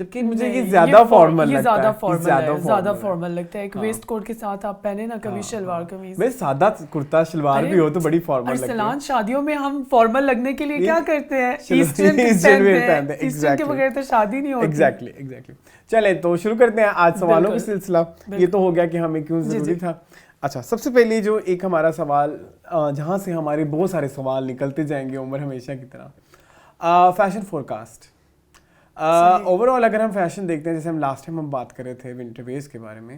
جبکہ مجھے یہ زیادہ فارمل یہ لگتا ہے، زیادہ فارمل لگتا ہے. ایک ویسٹ کوٹ کے ساتھ آپ پہنے نا کبھی شلوار قمیض، میں سادہ کرتا شلوار بھی ہو تو بڑی فارمل لگتی ہے. ارسلان شادیوں میں ہم فارمل لگنے کے لیے کیا کرتے ہیں؟ ایسٹرن پہنتے ہیں. ایسٹرن کے بغیر تو شادی نہیں ہوتی. ایگزیکٹلی. چلیں تو شروع کرتے ہیں آج سوالوں کا سلسلہ. یہ تو ہو گیا کہ ہمیں کیوں ضروری تھا. اچھا، سب سے پہلے جو ایک ہمارا سوال جہاں سے ہمارے بہت سارے سوال نکلتے جائیں گے عمر ہمیشہ کی طرح، fashion forecast. Overall اگر ہم فیشن دیکھتے ہیں، جیسے ہم لاسٹ ٹائم ہم بات کر رہے تھے ونٹر ویئرز کے بارے میں،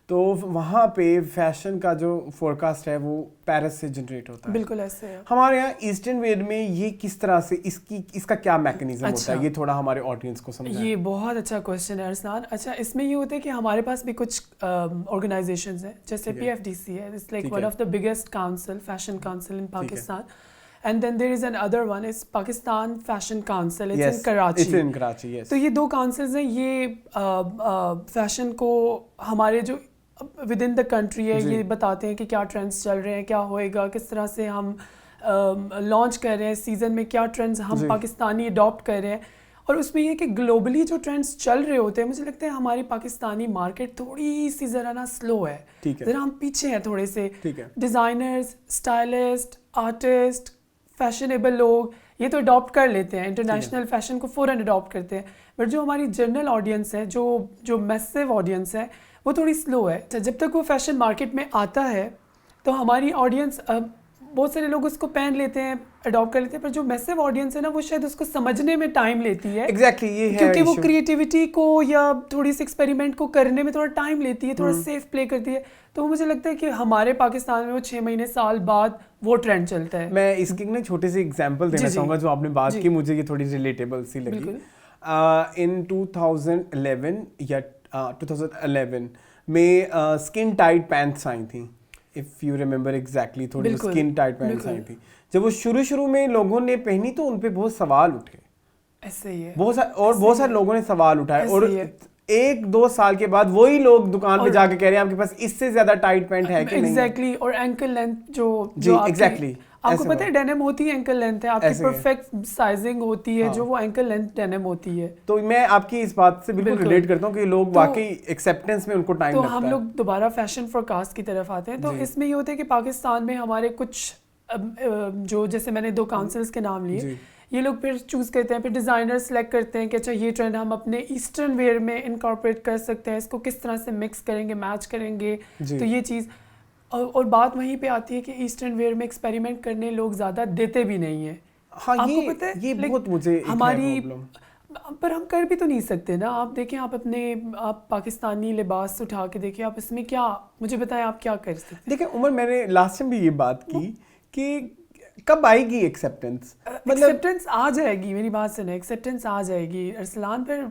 تو وہاں پہ فیشن کا جو فور کاسٹ ہے وہ پیرس سے جنریٹ ہوتا ہے. بالکل ایسے ہے. ہمارے یہاں ایسٹرن ویئر میں یہ کس طرح سے اس کا کیا میکنزم ہوتا ہے، یہ تھوڑا ہمارے آڈینس کو سمجھائیں. یہ بہت اچھا کوشچن ہے ارسلان. اچھا، اس میں یہ ہوتا ہے کہ ہمارے پاس بھی کچھ آرگنائزیشنز ہیں، جیسے PFDC ہے، it's like one of the biggest council, fashion council in Pakistan. And then there is another one, it's Pakistan Fashion Council, it's in Karachi. It's in Karachi, yes. تو یہ دو کاؤنسلز ہیں، یہ فیشن کو ہمارے جو ود ان دا کنٹری ہے یہ بتاتے ہیں کہ کیا ٹرینڈس چل رہے ہیں، کیا ہوئے گا، کس طرح سے ہم لانچ کر رہے ہیں سیزن میں، کیا ٹرینڈز ہم پاکستانی اڈاپٹ کر رہے ہیں. اور اس میں یہ کہ گلوبلی جو ٹرینڈس چل رہے ہوتے ہیں، مجھے لگتا ہے ہماری پاکستانی مارکیٹ تھوڑی سی ذرا نا سلو ہے، ذرا ہم پیچھے ہیں تھوڑے سے. ڈیزائنرز، اسٹائلسٹ، آرٹسٹ، فیشنیبل لوگ یہ تو اڈاپٹ کر لیتے ہیں، انٹرنیشنل فیشن کو فوراً اڈاپٹ کرتے ہیں. بٹ جو ہماری جنرل آڈینس ہے، جو میسو آڈینس ہے، وہ تھوڑی سلو ہے. جب تک وہ فیشن مارکیٹ میں آتا ہے تو ہماری آڈینس، بہت سارے لوگ اس کو پہن لیتے ہیں، اڈاپٹ کر لیتے ہیں، پر جو میسو آڈینس ہے نا، وہ شاید اس کو سمجھنے میں ٹائم لیتی ہے. ایگزیکٹلی، یہ ہے کیونکہ وہ کریٹیوٹی کو یا تھوڑی سی ایکسپیریمنٹ کو کرنے میں تھوڑا ٹائم لیتی ہے، تھوڑا سیف پلے کرتی ہے. تو مجھے لگتا ہے کہ ہمارے پاکستان میں وہ 6 مہینے سال بعد وہ ٹرینڈ چلتا ہے. میں اس کی نا چھوٹی سی ایگزامپل دینا چاہوں گا، جو آپ نے بات کی مجھے یہ تھوڑی ریلیٹیبل سی لگی. ان 2011 یا 2011 میں اسکن ٹائٹ پینٹس آئی تھیں، اف یو ریمبر ایگزیکٹلی، تھوڑی اسکن ٹائٹ پینٹس آئی تھیں. جب وہ شروع میں لوگوں نے پہنی تو ان پہ بہت سوال اٹھے، ایسے ہی ہے، بہت سارے لوگوں نے سوال اٹھائے. اور 1-2 سال کے بعد وہی لوگ دکان پہ جا کے کہہ رہے ہیں آپ کے پاس اس سے زیادہ ٹائٹ پینٹ ہے کہ نہیں. ایگزیکٹلی. اور اینکل لینتھ جو ایگزیکٹلی آپ کو پتہ ہے ڈینم ہوتی ہے اینکل لینتھ ہے، آپ کی پرفیکٹ سائزنگ ہوتی ہے جو وہ اینکل لینتھ ڈینم ہوتی ہے. تو میں آپ کی اس بات سے بالکل ریلیٹ کرتا ہوں کہ لوگ واقعی ایکسیپٹنس میں ان کو ٹائم لگتا ہے. تو ہم لوگ دوبارہ فیشن فورکاسٹ کی طرف آتے ہیں. تو اس میں یہ ہوتا ہے کہ پاکستان میں ہمارے کچھ جو، جیسے میں نے 2 کاؤنسلز کے نام لیے، یہ لوگ پھر چوز کرتے ہیں، پھر ڈیزائنر سلیکٹ کرتے ہیں کہ اچھا یہ ٹرینڈ ہم اپنے ایسٹرن ویئر میں انکارپوریٹ کر سکتے ہیں، اس کو کس طرح سے مکس کریں گے، میچ کریں گے. تو یہ چیز، اور بات وہیں پہ آتی ہے کہ ایسٹرن ویئر میں ایکسپیریمنٹ کرنے لوگ زیادہ دیتے بھی نہیں ہیں. آپ کو پتہ ہے یہ بہت مجھے ہماری، پر ہم کر بھی تو نہیں سکتے نا. آپ دیکھیں، آپ پاکستانی لباس اٹھا کے دیکھیں، آپ اس میں کیا، مجھے بتائیں آپ کیا کر سکتے ہیں. دیکھیں عمر، میں نے لاسٹ ٹائم بھی یہ بات کی کہ کب آئے گی ایکسیپٹنس. ایکسیپٹنس آ جائے گی، میری بات سنیں، ایکسیپٹنس آ جائے گی ارسلان. پھر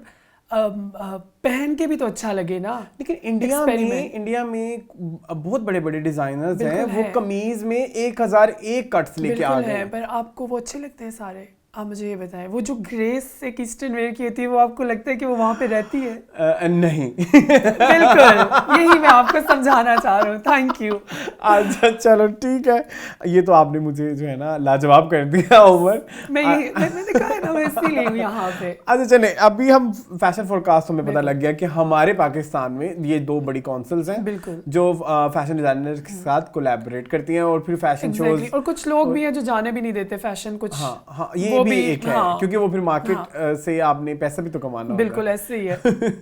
پہن کے بھی تو اچھا لگے نا. لیکن انڈیا میں بہت بڑے بڑے ڈیزائنرز ہیں، وہ قمیض میں 1001 کٹس لے کے آ گئے ہیں. پر آپ کو وہ اچھے لگتے ہیں سارے؟ آپ مجھے یہ بتائیں، وہ جو گریس ایک ایسٹرن ویئر کی ہوتی ہے، وہ آپ کو لگتا ہے کہ وہ وہاں پہ رہتی ہے؟ نہیں. بالکل، یہی میں آپ کو سمجھانا چاہ رہا ہوں. Thank you. اچھا چلو ٹھیک ہے، یہ تو آپ نے مجھے جو ہے نا لاجواب کر دیا عمر. میں نے کہا نا، میں اسی لیے ہوں یہاں پہ. اچھا چلیں، ابھی ہم فیشن فورکاسٹ میں پتہ لگ گیا کہ ہمارے پاکستان میں یہ 2 بڑی کونسلز ہیں جو فیشن ڈیزائنر کے ساتھ کولیبریٹ کرتی ہیں اور پھر فیشن شوز. اور کچھ لوگ بھی ہیں جو جانے بھی نہیں دیتے فیشن. کچھ ہاں یہ بھی ایک ہے، کیونکہ وہ پھر مارکیٹ سے آپ نے پیسہ بھی تو کمانا. بالکل ایسے ہی ہے.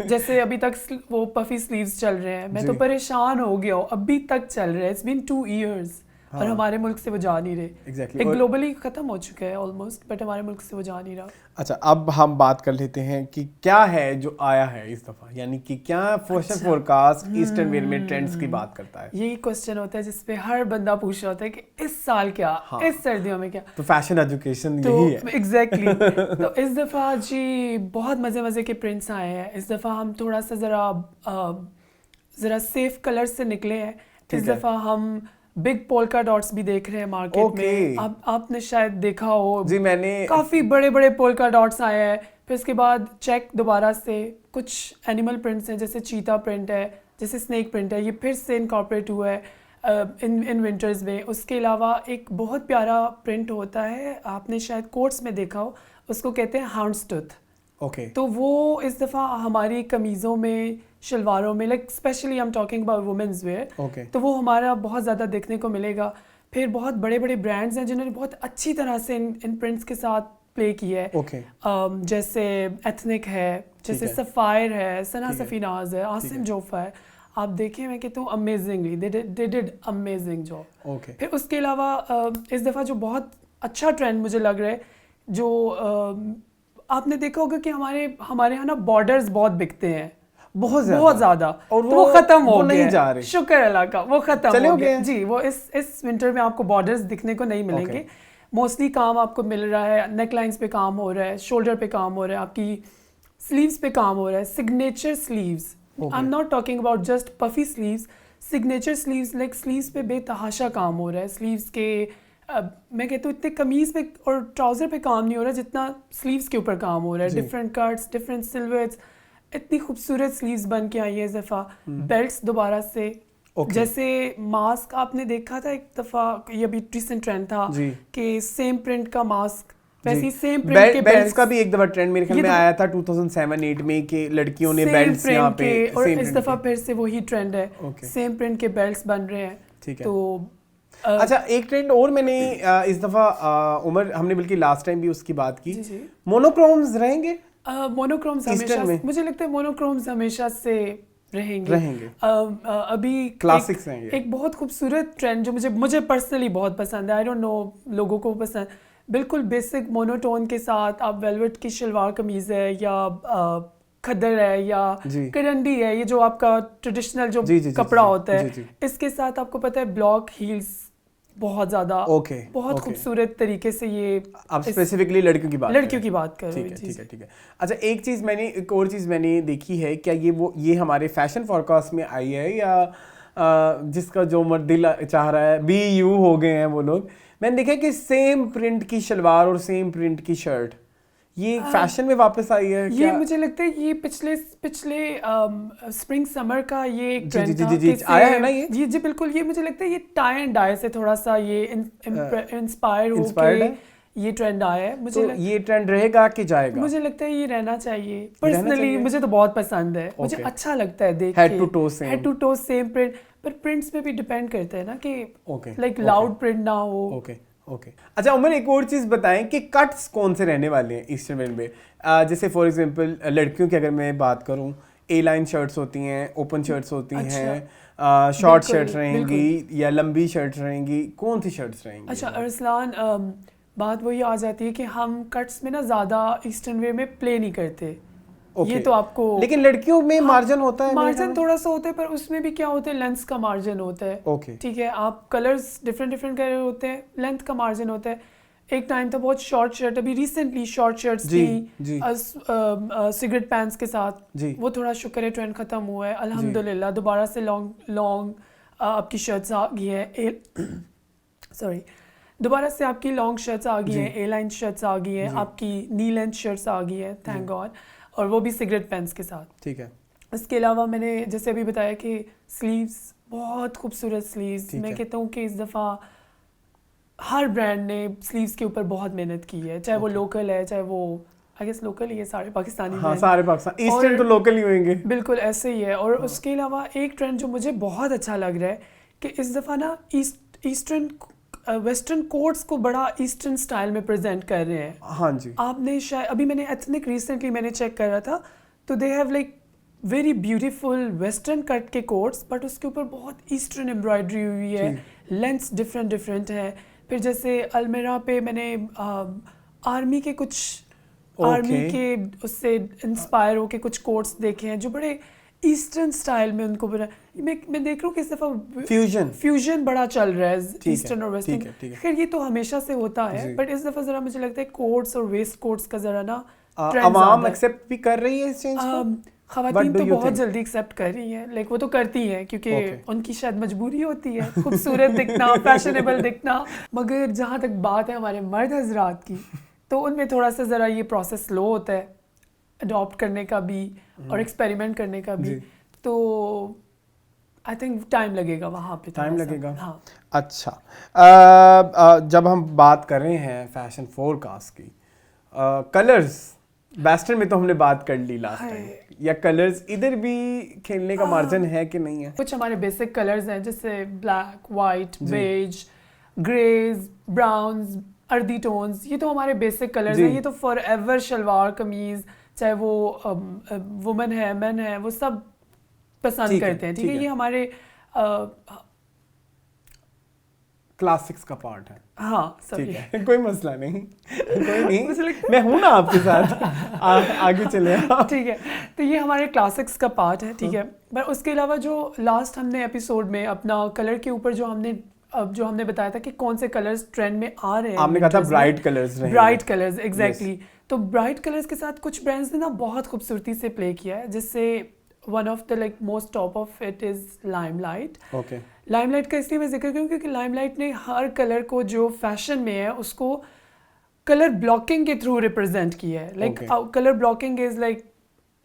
جیسے ابھی تک وہ پفی سلیوز چل رہے ہیں، میں تو پریشان ہو گیا ہوں، ابھی تک چل رہے ہیں. اٹس بین 2 ایئرز اور ہمارے ملک سے وہ جا نہیں رہے. ایک گلوبلی ختم ہو چکا ہے آلموسٹ، بٹ ہمارے ملک سے وہ جا نہیں رہا. اچھا، اب ہم بات کر لیتے ہیں کہ کیا ہے جو آیا ہے اس دفعہ، یعنی کہ کیا فیشن فورکاسٹ ایسٹرن ویئر میں ٹرینڈز کی بات کرتا ہے. یہی کوسچن ہوتا ہے جس پہ ہر بندہ پوچھ رہا ہوتا ہے کہ اس سال کیا، اس سردیوں میں کیا. تو فیشن ایجوکیشن یہی ہے. ایگزیکٹلی. تو اس دفعہ جی بہت مزے کے پرنٹس آئے ہیں. اس دفعہ ہم تھوڑا سا ذرا سیف کلر سے نکلے ہیں. اس دفعہ ہم بگ پولکا ڈاٹس بھی دیکھ رہے ہیں مارکیٹ میں. آپ نے شاید دیکھا ہو، جی میں نے کافی بڑے پولکا ڈاٹس آئے ہیں. پھر اس کے بعد چیک دوبارہ سے کچھ اینیمل پرنٹس ہیں، جیسے چیتا پرنٹ ہے، جیسے اسنیک پرنٹ ہے، یہ پھر سے انکارپوریٹ ہوا ہے ان ونٹرز میں. اس کے علاوہ ایک بہت پیارا پرنٹ ہوتا ہے، آپ نے شاید کوٹس میں دیکھا ہو، اس کو کہتے ہیں ہاؤنڈس ٹوتھ. اوکے. تو وہ اس دفعہ ہماری قمیضوں میں, شلواروں میں, لائک اسپیشلی ہم talking about women's wear, okay. تو وہ ہمارا بہت زیادہ دیکھنے کو ملے گا. پھر بہت بڑے بڑے برانڈز ہیں جنہوں نے بہت اچھی طرح سے ان پرنٹس کے ساتھ پلے کیا ہے. اوکے. جیسے ایتھنک ہے, جیسے سفائر ہے, ثنا سفیناز ہے, عاصم جوفا ہے. آپ دیکھیں میں کہتا ہوں امیزنگلی دے ڈڈ امیزنگ جاب. اوکے. پھر اس کے علاوہ اس دفعہ جو بہت اچھا ٹرینڈ مجھے لگ رہا ہے, جو آپ نے دیکھا ہوگا کہ ہمارے یہاں نا بارڈرز بہت بکتے ہیں, بہت زیادہ, اور وہ ختم ہو گئے, شکر اللہ کا وہ ختم ہو گئے جی. وہ اس ونٹر میں آپ کو بارڈرز دکھنے کو نہیں ملیں گے. موسٹلی کام آپ کو مل رہا ہے, نیک لائنس پہ کام ہو رہا ہے, شولڈر پہ کام ہو رہا ہے, آپ کی سلیوز پہ کام ہو رہا ہے, signature sleeves. I'm not talking about just puffy sleeves, signature sleeves, like sleeves پہ بے تحاشا کام ہو رہا ہے. سلیوز کے میں کہتا ہوں اتنے قمیض پہ اور ٹراؤزر پہ کام نہیں ہو رہا جتنا سلیوز کے اوپر کام ہو رہا ہے. ڈفرینٹ کٹس, ڈفرینٹ سلویٹس, اتنی خوبصورت سلیوز بن کے آئی ہے اس دفعہ. بیلٹس دوبارہ سے, جیسے ماسک آپ نے دیکھا تھا ایک دفعہ, یہ ابھی ریسنٹ ٹرینڈ تھا کہ سیم پرنٹ کا ماسک, ویسے سیم پرنٹ کے بیلٹس کا بھی ایک دفعہ ٹرینڈ میرے خیال میں آیا تھا 2007-8 میں کہ لڑکیوں نے بیلٹس یہاں پہ, اور اس دفعہ پھر سے وہی ٹرینڈ ہے, سیم پرنٹ کے بیلٹس بن رہے ہیں. ٹھیک ہے. تو اچھا ایک ٹرینڈ اور میں نے اس دفعہ, عمر ہم نے بلکہ لاسٹ ٹائم بھی اس کی بات کی, مونوکرومز رہیں گے. مونوکرومز ہمیشہ, مجھے لگتا ہے مونوکرومز ہمیشہ سے رہیں گے. ابھی کلاسکس ہیں یہ, ایک بہت خوبصورت ٹرینڈ جو مجھے پرسنلی بہت پسند ہے, آئی ڈونٹ نو لوگوں کو پسند, بالکل بیسک مونوٹون کے ساتھ آپ ویلویٹ کی شلوار قمیض ہے یا کھدر ہے یا کرنڈی ہے, یہ جو آپ کا ٹریڈیشنل جو کپڑا ہوتا ہے, اس کے ساتھ آپ کو پتہ ہے بلاک ہیلز بہت زیادہ, بہت خوبصورت طریقے سے. یہ آپ اسپیسیفکلی لڑکیوں کی بات کر رہے ہیں. ٹھیک ہے. اچھا ایک چیز ایک اور چیز میں نے دیکھی ہے, کیا یہ ہمارے فیشن فورکاسٹ میں آئی ہے یا جس کا جو مرد دل چاہ رہا ہے بی یو ہو گئے ہیں وہ لوگ. میں نے دیکھا کہ سیم پرنٹ کی شلوار اور سیم پرنٹ کی شرٹ یہ فیشن میں واپس آئی ہے. یہ مجھے لگتا ہے یہ پچھلے اسپرنگ سمر کا یہ ایک ٹرینڈ تھا, آیا ہے نا یہ. جی بالکل. یہ مجھے لگتا ہے یہ ٹائی اینڈ ڈائی سے تھوڑا سا یہ انسپائر ہو کے یہ ٹرینڈ آیا ہے. مجھے یہ ٹرینڈ رہے گا کہ جائے گا؟ مجھے لگتا ہے یہ رہنا چاہیے. پرسنلی مجھے تو بہت پسند ہے, مجھے اچھا لگتا ہے دیکھ کے. Head to toe same print, پر پرنٹس پہ بھی ڈیپینڈ کرتا ہے نا کہ لائک لاؤڈ پرنٹ نہ ہو. اوکے. اچھا عمر ایک اور چیز بتائیں کہ کٹس کون سے رہنے والے ہیں ایسٹرن ویئر میں. جیسے فار ایگزامپل لڑکیوں کی اگر میں بات کروں, اے لائن شرٹس ہوتی ہیں, اوپن شرٹس ہوتی ہیں, شارٹ شرٹس رہیں گی یا لمبی شرٹس رہیں گی, کون سی شرٹس رہیں گی؟ اچھا ارسلان, بات وہی آ جاتی ہے کہ ہم کٹس میں نا زیادہ ایسٹرن ویئر میں پلے نہیں کرتے. یہ تو آپ کو, لیکن لڑکیوں میں مارجن ہوتا ہے, مارجن تھوڑا سا ہوتا ہے, پر اس میں بھی کیا ہوتا ہے لینتھ کا مارجن ہوتا ہے. ٹھیک ہے, آپ کلرز ڈفرینٹ کر رہے ہوتے ہیں, لینتھ کا مارجن ہوتا ہے. ایک ٹائم تھا بہت شارٹ شرٹ, ابھی ریسنٹلی شارٹ شرٹس تھی سگریٹ پینٹس کے ساتھ, وہ تھوڑا شکر ہے ٹرینڈ ختم ہوا ہے الحمدللہ. دوبارہ سے لانگ آپ کی شرٹس آ گئی ہیں, سوری, دوبارہ سے آپ کی لانگ شرٹس آ گئی ہیں, اے لائن شرٹس آ گئی ہیں, آپ کی نی لینتھ شرٹس آ گئی ہیں, تھینک گاڈ, اور وہ بھی سگریٹ پینس کے ساتھ. ٹھیک ہے. اس کے علاوہ میں نے جیسے ابھی بتایا کہ سلیوز, بہت خوبصورت سلیوز. میں کہتا ہوں کہ اس دفعہ ہر برانڈ نے سلیوز کے اوپر بہت محنت کی ہے, چاہے وہ لوکل ہے, چاہے وہ آئی گیس لوکل ہی ہے, سارے پاکستانی. ہاں سارے پاکستان, ایسٹرن تو لوکل ہی ہوئیں گے. بالکل ایسے ہی ہے. اور اس کے علاوہ ایک ٹرینڈ جو مجھے بہت اچھا لگ رہا ہے کہ اس دفعہ نا ایسٹرن ویسٹرن کوٹس کو بڑا ایسٹرن اسٹائل میں پریزنٹ کر رہے ہیں. ہاں جی. آپ نے شاید ابھی میں نے ایتھنک ریسنٹلی میں نے چیک کر رہا تھا, تو they have like very beautiful western cut کے کوٹس, بٹ اس کے اوپر بہت ایسٹرن امبرائڈری ہوئی ہے, لینتھس ڈفرینٹ ہیں. پھر جیسے المیرا پہ میں نے آرمی کے اس سے انسپائر ہو کے کچھ کوٹس دیکھے ہیں جو بڑے ایسٹرن سٹائل میں ان کو بنا. میں دیکھ رہا ہوں کہ اس دفعہ فیوژن بڑا چل رہا ہے ایسٹرن اور ویسٹرن. خیر یہ تو ہمیشہ سے ہوتا ہے, بٹ اس دفعہ ذرا مجھے لگتا ہے کوٹس اور ویسٹ کوٹس کا ذرا نا عوام ایکسیپٹ بھی کر رہی ہے اس چینج کو. خواتین تو بہت جلدی ایکسیپٹ کر رہی ہیں, لائک وہ تو کرتی ہیں کیونکہ ان کی شاید مجبوری ہوتی ہے خوبصورت دکھنا, فیشنیبل دکھنا. مگر جہاں تک بات ہے ہمارے مرد حضرات کی, تو ان میں تھوڑا سا ذرا یہ پروسیس سلو ہوتا ہے اڈاپٹ کرنے کا بھی اور ایکسپیریمنٹ کرنے کا بھی. تو آئی تھنک ٹائم لگے گا وہاں پہ, ٹائم لگے گا. ہاں. اچھا جب ہم بات کر رہے ہیں فیشن فورکاسٹ کی, کلرز ویسٹرن میں تو ہم نے بات کر لی لاسٹ ٹائم, یا کلرز ادھر بھی کھیلنے کا مارجن ہے کہ نہیں ہے؟ کچھ ہمارے بیسک کلرز ہیں جیسے بلیک, وائٹ, بیج, گریز, براؤنز, اردی ٹونز, یہ تو ہمارے بیسک کلرز ہیں. یہ تو فار ایور شلوار قمیض چاہے وہ وومن ہے مین ہے وہ سب پسند کرتے ہیں. ٹھیک ہے, یہ ہمارے کلاسکس کا پارٹ ہے. ہاں ٹھیک ہے, کوئی مسئلہ نہیں, کوئی نہیں, میں ہوں نا آپ کے ساتھ, آگے چلیں. ٹھیک ہے, تو یہ ہمارے کلاسکس کا پارٹ ہے. ٹھیک ہے, پر اس کے علاوہ جو لاسٹ ہم نے ایپیسوڈ میں اپنا کلر کے اوپر جو ہم نے بتایا تھا کہ کون سے کلرز ٹرینڈ میں آ رہے ہیں, آپ نے کہا تھا bright colours. Bright colours, exactly. تو برائٹ کلرز کے ساتھ کچھ برانڈز نے نا بہت خوبصورتی سے پلے کیا ہے, جس سے one of the like most top of it is Lime light. Okay, Lime light کا اس لیے میں ذکر کروں کیونکہ لائم لائٹ نے ہر کلر کو جو فیشن میں ہے اس کو کلر بلاکنگ کے تھرو ریپرزینٹ کیا ہے. Like colour blocking is like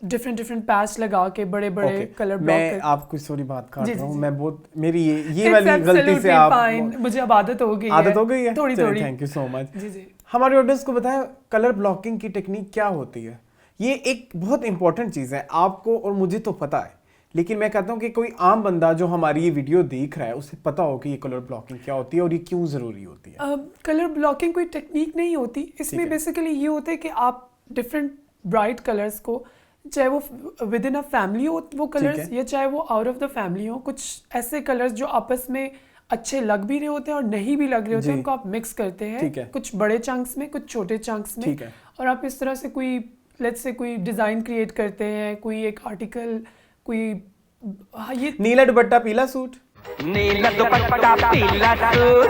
different patch لگا کے بڑے بڑے کلر بلاک. میں آپ کو سوری بات کر رہا ہوں, میں بہت میری یہ والی غلطی سے آپ, مجھے اب عادت ہو گئی ہے تھوڑی. تھینک یو سو مچ. ہمارے آڈینس کو بتائیں کلر بلاکنگ کی ٹیکنیک کیا ہوتی ہے. یہ ایک بہت امپورٹنٹ چیز ہے, آپ کو اور مجھے تو پتہ ہے, لیکن میں کہتا ہوں کہ کوئی عام بندہ جو ہماری یہ ویڈیو دیکھ رہا ہے اسے پتہ ہو کہ یہ کلر بلاکنگ کیا ہوتی ہے اور یہ کیوں ضروری ہوتی ہے. کلر بلاکنگ کوئی ٹیکنیک نہیں ہوتی, اس میں بیسیکلی یہ ہوتا ہے کہ آپ ڈفرینٹ برائٹ کلرز کو, چاہے وہ ود ان اے فیملی ہو وہ کلرز یا چاہے وہ آؤٹ آف دا فیملی ہو, کچھ ایسے کلرز جو آپس میں اچھے لگ بھی رہے ہوتے ہیں اور نہیں بھی لگ رہے ہوتے ہیں, ان کو آپ مکس کرتے ہیں کچھ بڑے چنکس میں کچھ چھوٹے چنکس میں, اور آپ اس طرح سے کوئی لیٹس سے کوئی ڈیزائن کریٹ کرتے ہیں, کوئی ایک آرٹیکل, کوئی یہ نیلا دوپٹہ پیلا سوٹ, نیلا دوپٹہ پیلا سوٹ,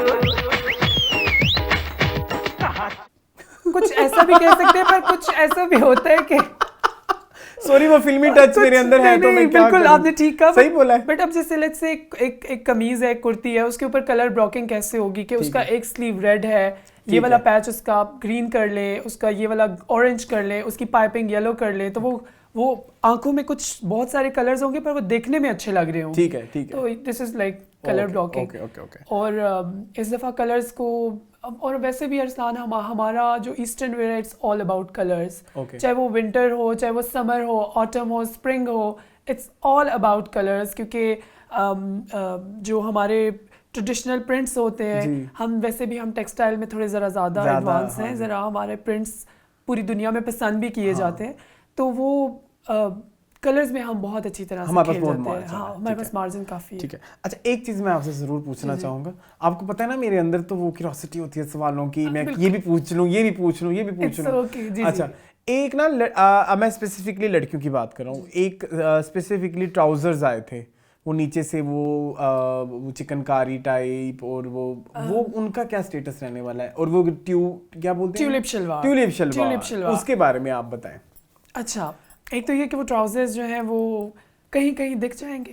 کچھ ایسا بھی کہہ سکتے ہیں, پر کچھ ایسا بھی ہوتا ہے کہ سوری وہ فلمی ٹچ میرے اندر ہے تو میں کیا کروں. بالکل آپ نے ٹھیک کہا, صحیح بولا ہے. بٹ اب جیسے لیٹس سے ایک قمیض ہے, ایک کرتی ہے, اس کے اوپر کلر بلاکنگ کیسے ہوگی کہ اس کا ایک سلیو ریڈ ہے, یہ والا پیچ اس کا آپ گرین کر لیں, اس کا یہ والا اورنج کر لیں, اس کی پائپنگ یلو کر لیں, تو وہ آنکھوں میں کچھ بہت سارے کلرز ہوں گے پر وہ دیکھنے میں اچھے لگ رہے ہوں. ٹھیک ہے, تو دس از لائک کلر بلاکنگ. اور اس دفعہ کلرز کو, اور ویسے بھی ارسلان ہمارا جو ایسٹرن ویئر ہے اٹس آل اباؤٹ کلرز, چاہے وہ ونٹر ہو, چاہے وہ سمر ہو, آٹم ہو, اسپرنگ ہو, اٹس آل اباؤٹ کلرز. کیونکہ جو ہمارے ٹریڈیشنل پرنٹس ہوتے ہیں, ہم ویسے بھی ہم ٹیکسٹائل میں تھوڑے ذرا زیادہ ایڈوانس ہیں, ذرا ہمارے پرنٹس پوری دنیا میں پسند بھی کیے جاتے ہیں, تو وہ کلرز میں ہم بہت اچھی طرح سے کھیل جاتے ہیں. ہاں, ہمارے پاس مارجن کافی ہے. ٹھیک ہے. اچھا, ایک چیز میں آپ سے ضرور پوچھنا چاہوں گا, آپ کو پتہ ہے نا میرے اندر تو وہ کیوریوسٹی ہوتی ہے سوالوں کی, میں یہ بھی پوچھ لوں, یہ بھی پوچھ لوں, یہ بھی پوچھ لوں. اچھا, ایک نا میں اسپیسیفکلی لڑکیوں کی بات کر رہا ہوں, ایک اسپیسیفکلی ٹراؤزرز آئے تھے, وہ نیچے سے وہ چکن کاری ٹائپ, اور وہ ان کا کیا اسٹیٹس رہنے والا ہے, اور وہ کیا بولتے ہیں, ٹیولپ شلوار, اس کے بارے میں آپ بتائیں. اچھا, ایک تو یہ کہ وہ ٹراؤزرز جو ہیں وہ کہیں دکھ جائیں گے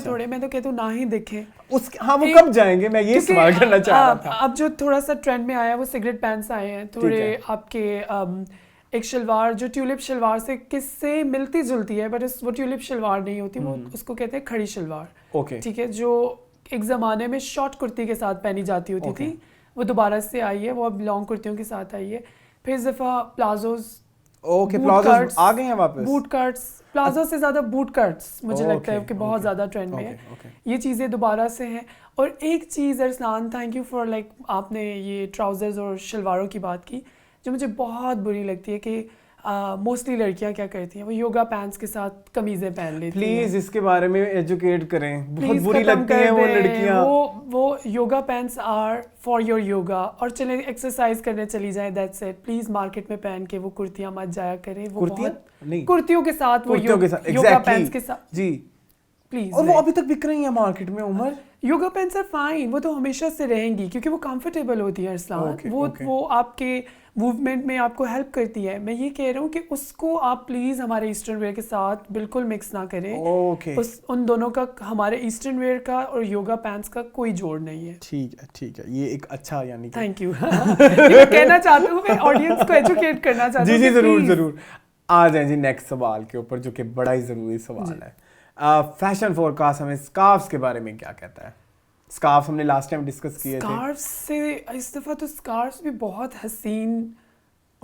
تھوڑے, میں تو کہتا ہوں نہ ہی دکھیں. ہاں, وہ کب جائیں گے, میں یہ سوال کرنا چاہ رہا تھا. اب جو تھوڑا سا ٹرینڈ میں آیا وہ سگریٹ پینٹس آئے ہیں تھوڑے, آپ کے ایک شلوار جو ٹیولپ شلوار سے کس سے ملتی جلتی ہے, بٹ وہ ٹیولپ شلوار نہیں ہوتی, وہ اس کو کہتے ہیں کھڑی شلوار. ٹھیک ہے, جو ایک زمانے میں شارٹ کرتی کے ساتھ پہنی جاتی ہوتی تھی, وہ دوبارہ سے آئی ہے, وہ اب لانگ کرتیوں کے ساتھ آئی ہے. پھر اس دفعہ پلازوز, پلازوز آ گئے ہیں واپس. بوٹ کٹس, پلازو سے زیادہ بوٹ کٹس مجھے لگتا ہے کہ بہت زیادہ ٹرینڈ میں ہے. یہ چیزیں دوبارہ سے ہیں. اور ایک چیز Arsalan, thank you for like آپ نے یہ ٹراؤزرز اور شلواروں کی بات کی, جو مجھے بہت بری لگتی ہے کہ موسٹلی لڑکیاں کیا کرتی ہیں, وہ یوگا پینٹس کے ساتھ قمیضیں پہن لیتی ہیں. پلیز اس کے بارے میں ایجوکیٹ کریں, بہت بری لگتی ہیں وہ لڑکیاں. وہ yoga pants are for your yoga, اور چلیں ایکسرسائز کرنے چلی جائیں, دیٹس اٹ. پلیز مارکیٹ میں پہن کے وہ کرتیاں مت جایا کریں, وہ بہت کرتیوں کے ساتھ, وہ یوگا پینٹس کے ساتھ. جی پلیز. اور وہ ابھی تک بک رہی ہیں مارکیٹ میں. عمر, یوگا پینٹس آر فائن, وہ تو ہمیشہ سے رہیں گی کیونکہ وہ کمفرٹیبل ہوتی ہیں ارسلان, وہ آپ کے موومنٹ میں آپ کو ہیلپ کرتی ہے. میں یہ کہہ رہا ہوں کہ اس کو آپ پلیز ہمارے ایسٹرن ویئر کے ساتھ بالکل مکس نہ کریں. ان دونوں کا, ہمارے ایسٹرن ویئر کا اور یوگا پینٹس کا کوئی جوڑ نہیں ہے. ٹھیک ہے, یہ ایک اچھا, یعنی تھینک یو, میں کہنا چاہتا ہوں, میں آڈینس کو ایجوکیٹ کرنا چاہتا ہوں. جی ضرور. آ جائیں جی نیکسٹ سوال کے اوپر, جو کہ بڑا ہی ضروری سوال ہے. فیشن فورکاسٹ ہمیں اسکارفس کے بارے میں کیا کہتا ہے؟ اسکارف ہم نے لاسٹ ٹائم ڈسکس کیے تھے. اسکارف سے اس دفعہ تو اسکارف بھی بہت حسین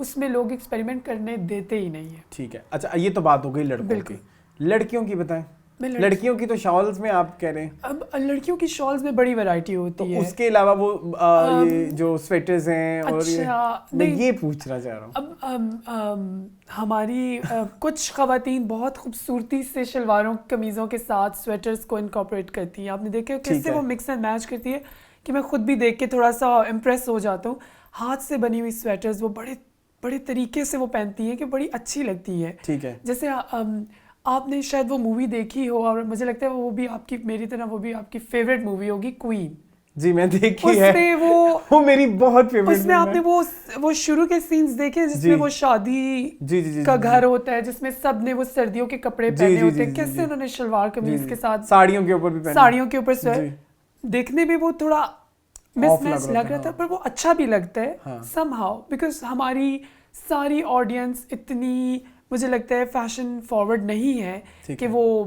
اس میں لوگ ایکسپیریمنٹ کرنے دیتے ہی نہیں ہیں. ٹھیک ہے. اچھا یہ تو بات ہو گئی لڑکوں کی. لڑکیوں کی بتائیں. لڑکیوں کی تو شالز میں آپ کہہ رہے ہیں. اب لڑکیوں کی شالز میں بڑی ویرائٹی ہوتی ہے. اس کے علاوہ وہ یہ جو سویٹرز ہیں اور میں یہ پوچھنا چاہ رہا ہوں. اب ہماری کچھ خواتین بہت خوبصورتی سے شلواروں قمیضوں کے ساتھ سویٹرز کو انکارپوریٹ کرتی ہیں. آپ نے دیکھا کیسے وہ مکس اینڈ میچ کرتی ہے کہ میں خود بھی دیکھ کے تھوڑا سا امپریس ہو جاتا ہوں. ہاتھ سے بنی ہوئی سویٹرز وہ بڑے طریقے سے وہ پہنتی ہیں کہ بڑی اچھی لگتی ہے. ٹھیک ہے. جیسے آپ نے شاید وہ مووی دیکھی ہو اور مجھے لگتا ہے وہ بھی آپ کی میری طرح وہ بھی آپ کی فیوریٹ مووی ہوگی کوئین. جی میں دیکھی ہے. اس میں وہ میری بہت فیوریٹ. اس میں آپ نے وہ شروع کے سینز دیکھے جس میں وہ شادی کا گھر ہوتا ہے جس میں سب نے وہ سردیوں کے کپڑے پہنے ہوتے ہیں. کیسے انہوں نے شلوار قمیض کے ساتھ ساڑیوں کے اوپر بھی پہنے. ساڑیوں کے اوپر دیکھنے میں وہ تھوڑا مس میچ لگ رہا تھا پر وہ اچھا بھی لگتا ہے سم ہاؤ بیکاز ہماری ساری آڈینس اتنی مجھے لگتا ہے فیشن فارورڈ نہیں ہے کہ وہ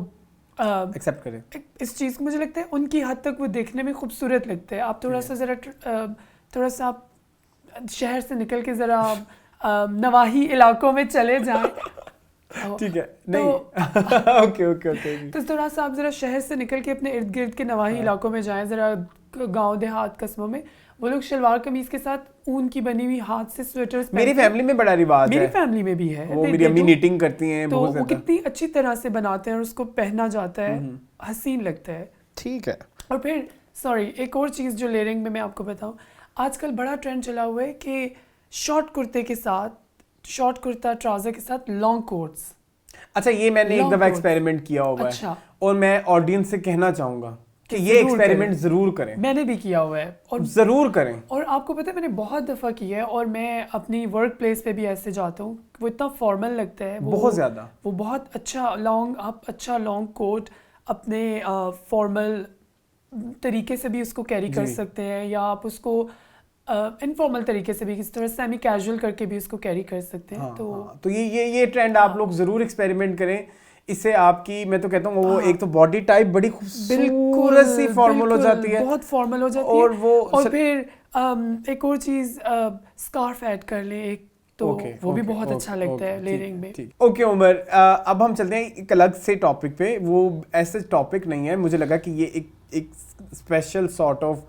ایکسیپٹ کرے اس چیز کو. مجھے لگتا ہے ان کی حد تک وہ دیکھنے میں خوبصورت لگتا ہے. آپ تھوڑا سا آپ شہر سے نکل کے ذرا نواحی علاقوں میں چلے جائیں. ٹھیک ہے. نہیں اوکے اوکے اوکے. تو تھوڑا سا آپ ذرا شہر سے نکل کے اپنے ارد گرد کے نواحی علاقوں میں جائیں, ذرا گاؤں دیہات قصبوں میں, وہ لوگ شلوار قمیض کے ساتھ اون کی بنی ہوئی ہاتھ سے سویٹرز. میری فیملی میں بڑا رواج ہے. میری فیملی میں بھی ہے. وہ میری امی نیٹنگ کرتی ہیں تو بہت وہ کتنی اچھی طرح سے بناتے ہیں اور اس کو پہنا جاتا ہے, حسین لگتا ہے. ٹھیک ہے. اور پھر سوری ایک اور چیز جو لیئرنگ میں آپ کو بتاؤں, آج کل بڑا ٹرینڈ چلا ہوا ہے کہ شارٹ کرتے کے ساتھ, شارٹ کرتا ٹراؤزر کے ساتھ لانگ کوٹس. اچھا یہ میں نے ایک دفعہ ایکسپیریمنٹ کیا ہوا ہے اور میں آڈینس سے کہنا چاہوں گا کہ یہ ایکسپیریمنٹ ضرور کریں. میں نے بھی کیا ہوا ہے اور ضرور کریں. اور آپ کو پتہ ہے میں نے بہت دفعہ کیا ہے اور میں اپنی ورک پلیس پہ بھی ایسے جاتا ہوں, وہ اتنا فارمل لگتا ہے, بہت زیادہ, وہ بہت اچھا لانگ کوٹ اپنے فارمل طریقے سے بھی اس کو کیری کر سکتے ہیں, یا آپ اس کو انفارمل طریقے سے بھی کس طرح سیمی کیجول کر کے بھی اس کو کیری کر سکتے ہیں. تو یہ ٹرینڈ آپ لوگ ضرور ایکسپیریمنٹ کریں. اس سے آپ کی میں تو کہتا ہوں وہ ایک تو باڈی ٹائپ بڑی خوبصورت سی فارمل ہو جاتی ہے, بہت فارمل ہو جاتی ہے. اور پھر ایک اور چیز اسکارف ایڈ کر لیں ایک, تو وہ بھی بہت اچھا لگتا ہے لیئرنگ میں. اوکے عمر, اب ہم چلتے ہیں ایک الگ سے ٹاپک پہ. وہ ایسے ٹاپک نہیں ہے, مجھے لگا کہ یہ ایک اسپیشل سارٹ آف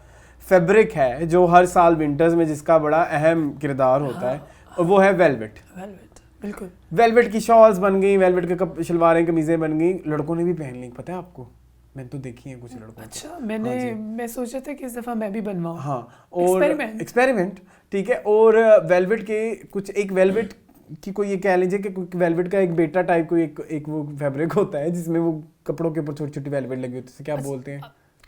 فیبرک ہے جو ہر سال ونٹرز میں جس کا بڑا اہم کردار ہوتا ہے, اور وہ ہے ویلویٹ. بالکل ویلویٹ کی شالز بن گئی, ویلویٹ کے شلواریں قمیضیں بن گئی, لڑکوں نے بھی پہن لی. پتہ ہے آپ کو, میں تو دیکھی ہیں کچھ لڑکوں. اچھا میں سوچا تھا کہ اس دفعہ میں بھی بنواؤں. ہاں, اور ایکسپیریمنٹ. ٹھیک ہے. اور ویلویٹ کے کچھ ایک ویلویٹ کی کوئی یہ کہہ لیجیے کہ ویلویٹ کا ایک بیٹا ٹائپ کوئی ایک وہ فیبرک ہوتا ہے جس میں وہ کپڑوں کے اوپر چھوٹی چھوٹی ویلویٹ لگی ہوتی ہے, کیا بولتے ہیں,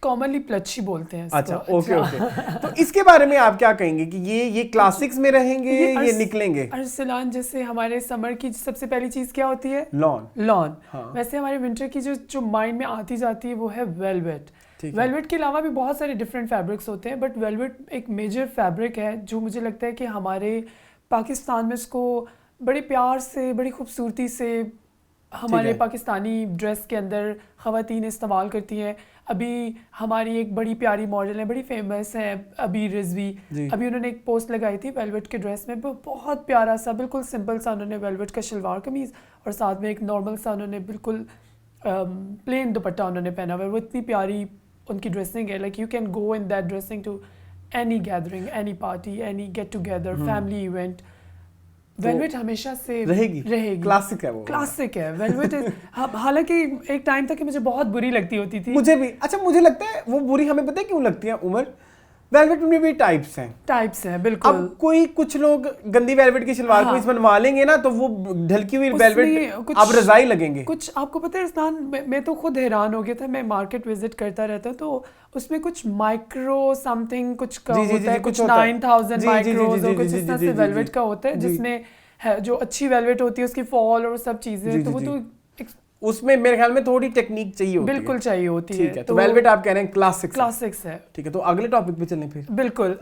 کامنلی پلچی بولتے ہیں. اچھا اوکے اوکے. تو اس کے بارے میں آپ کیا کہیں گے کہ یہ کلاسکس میں رہیں گے, یہ نکلیں گے؟ ارسلان, جیسے ہمارے سمر کی سب سے پہلی چیز کیا ہوتی ہے, لان. ویسے ہمارے ونٹر کی جو مائنڈ میں آتی جاتی ہے وہ ہے ویلویٹ. ویلویٹ کے علاوہ بھی بہت سارے ڈفرینٹ فیبرکس ہوتے ہیں, بٹ ویلویٹ ایک میجر فیبرک ہے جو مجھے لگتا ہے کہ ہمارے پاکستان میں اس کو بڑے پیار سے, بڑی خوبصورتی سے ہمارے پاکستانی ڈریس کے اندر خواتین استعمال کرتی ہیں. ابھی ہماری ایک بڑی پیاری ماڈل ہے, بڑی فیمس ہے, ابھی رضوی. ابھی انہوں نے ایک پوسٹ لگائی تھی ویلویٹ کے ڈریس میں, بہت پیارا سا بالکل سمپل سا انہوں نے ویلویٹ کا شلوار قمیض اور ساتھ میں ایک نارمل سا انہوں نے بالکل پلین دوپٹہ انہوں نے پہنا ہوا ہے. وہ اتنی پیاری ان کی ڈریسنگ ہے, like you can go in that dressing to any gathering, any party, any get together, family event. Velvet ہمیشہ سے رہے گی. کلاسک ہے, وہ کلاسک ہے ویلویٹ. حالانکہ ایک ٹائم تک کہ مجھے بہت بری لگتی ہوتی تھی. مجھے بھی. اچھا مجھے لگتا ہے وہ بری ہمیں پتہ ہے کیوں لگتی ہے عمر, ویلویٹ میں بھی ٹائپس ہیں بالکل. اب کچھ لوگ گندی ویلویٹ کی شلوار کو اس بنوا لیں گے نا تو وہ ڈھلکی ہوئی ویلویٹ اب رضائی لگیں گے. کچھ آپ کو پتہ ہے اسلام, میں تو خود حیران ہو گیا تھا, میں مارکیٹ وزٹ کرتا رہتا ہوں تو اس میں کچھ مائکرو سم تھنگ کچھ کا ہوتا ہے, کچھ 9000 مائکروز اور کچھ اس طرح سے ویلویٹ کا ہوتا ہے جس میں جو اچھی ویلویٹ ہوتی ہے اس کی فال اور سب چیزیں, تو وہ تو اس میں میرے خیال میں تھوڑی ٹیکنیک چاہیے ہوتی ہے. بالکل چاہیے ہوتی ہے. تو ویلویٹ آپ کہہ رہے ہیں کلاسکس ہے. ٹھیک ہے, تو اگلے ٹاپک پہ چلیں پھر. بالکل.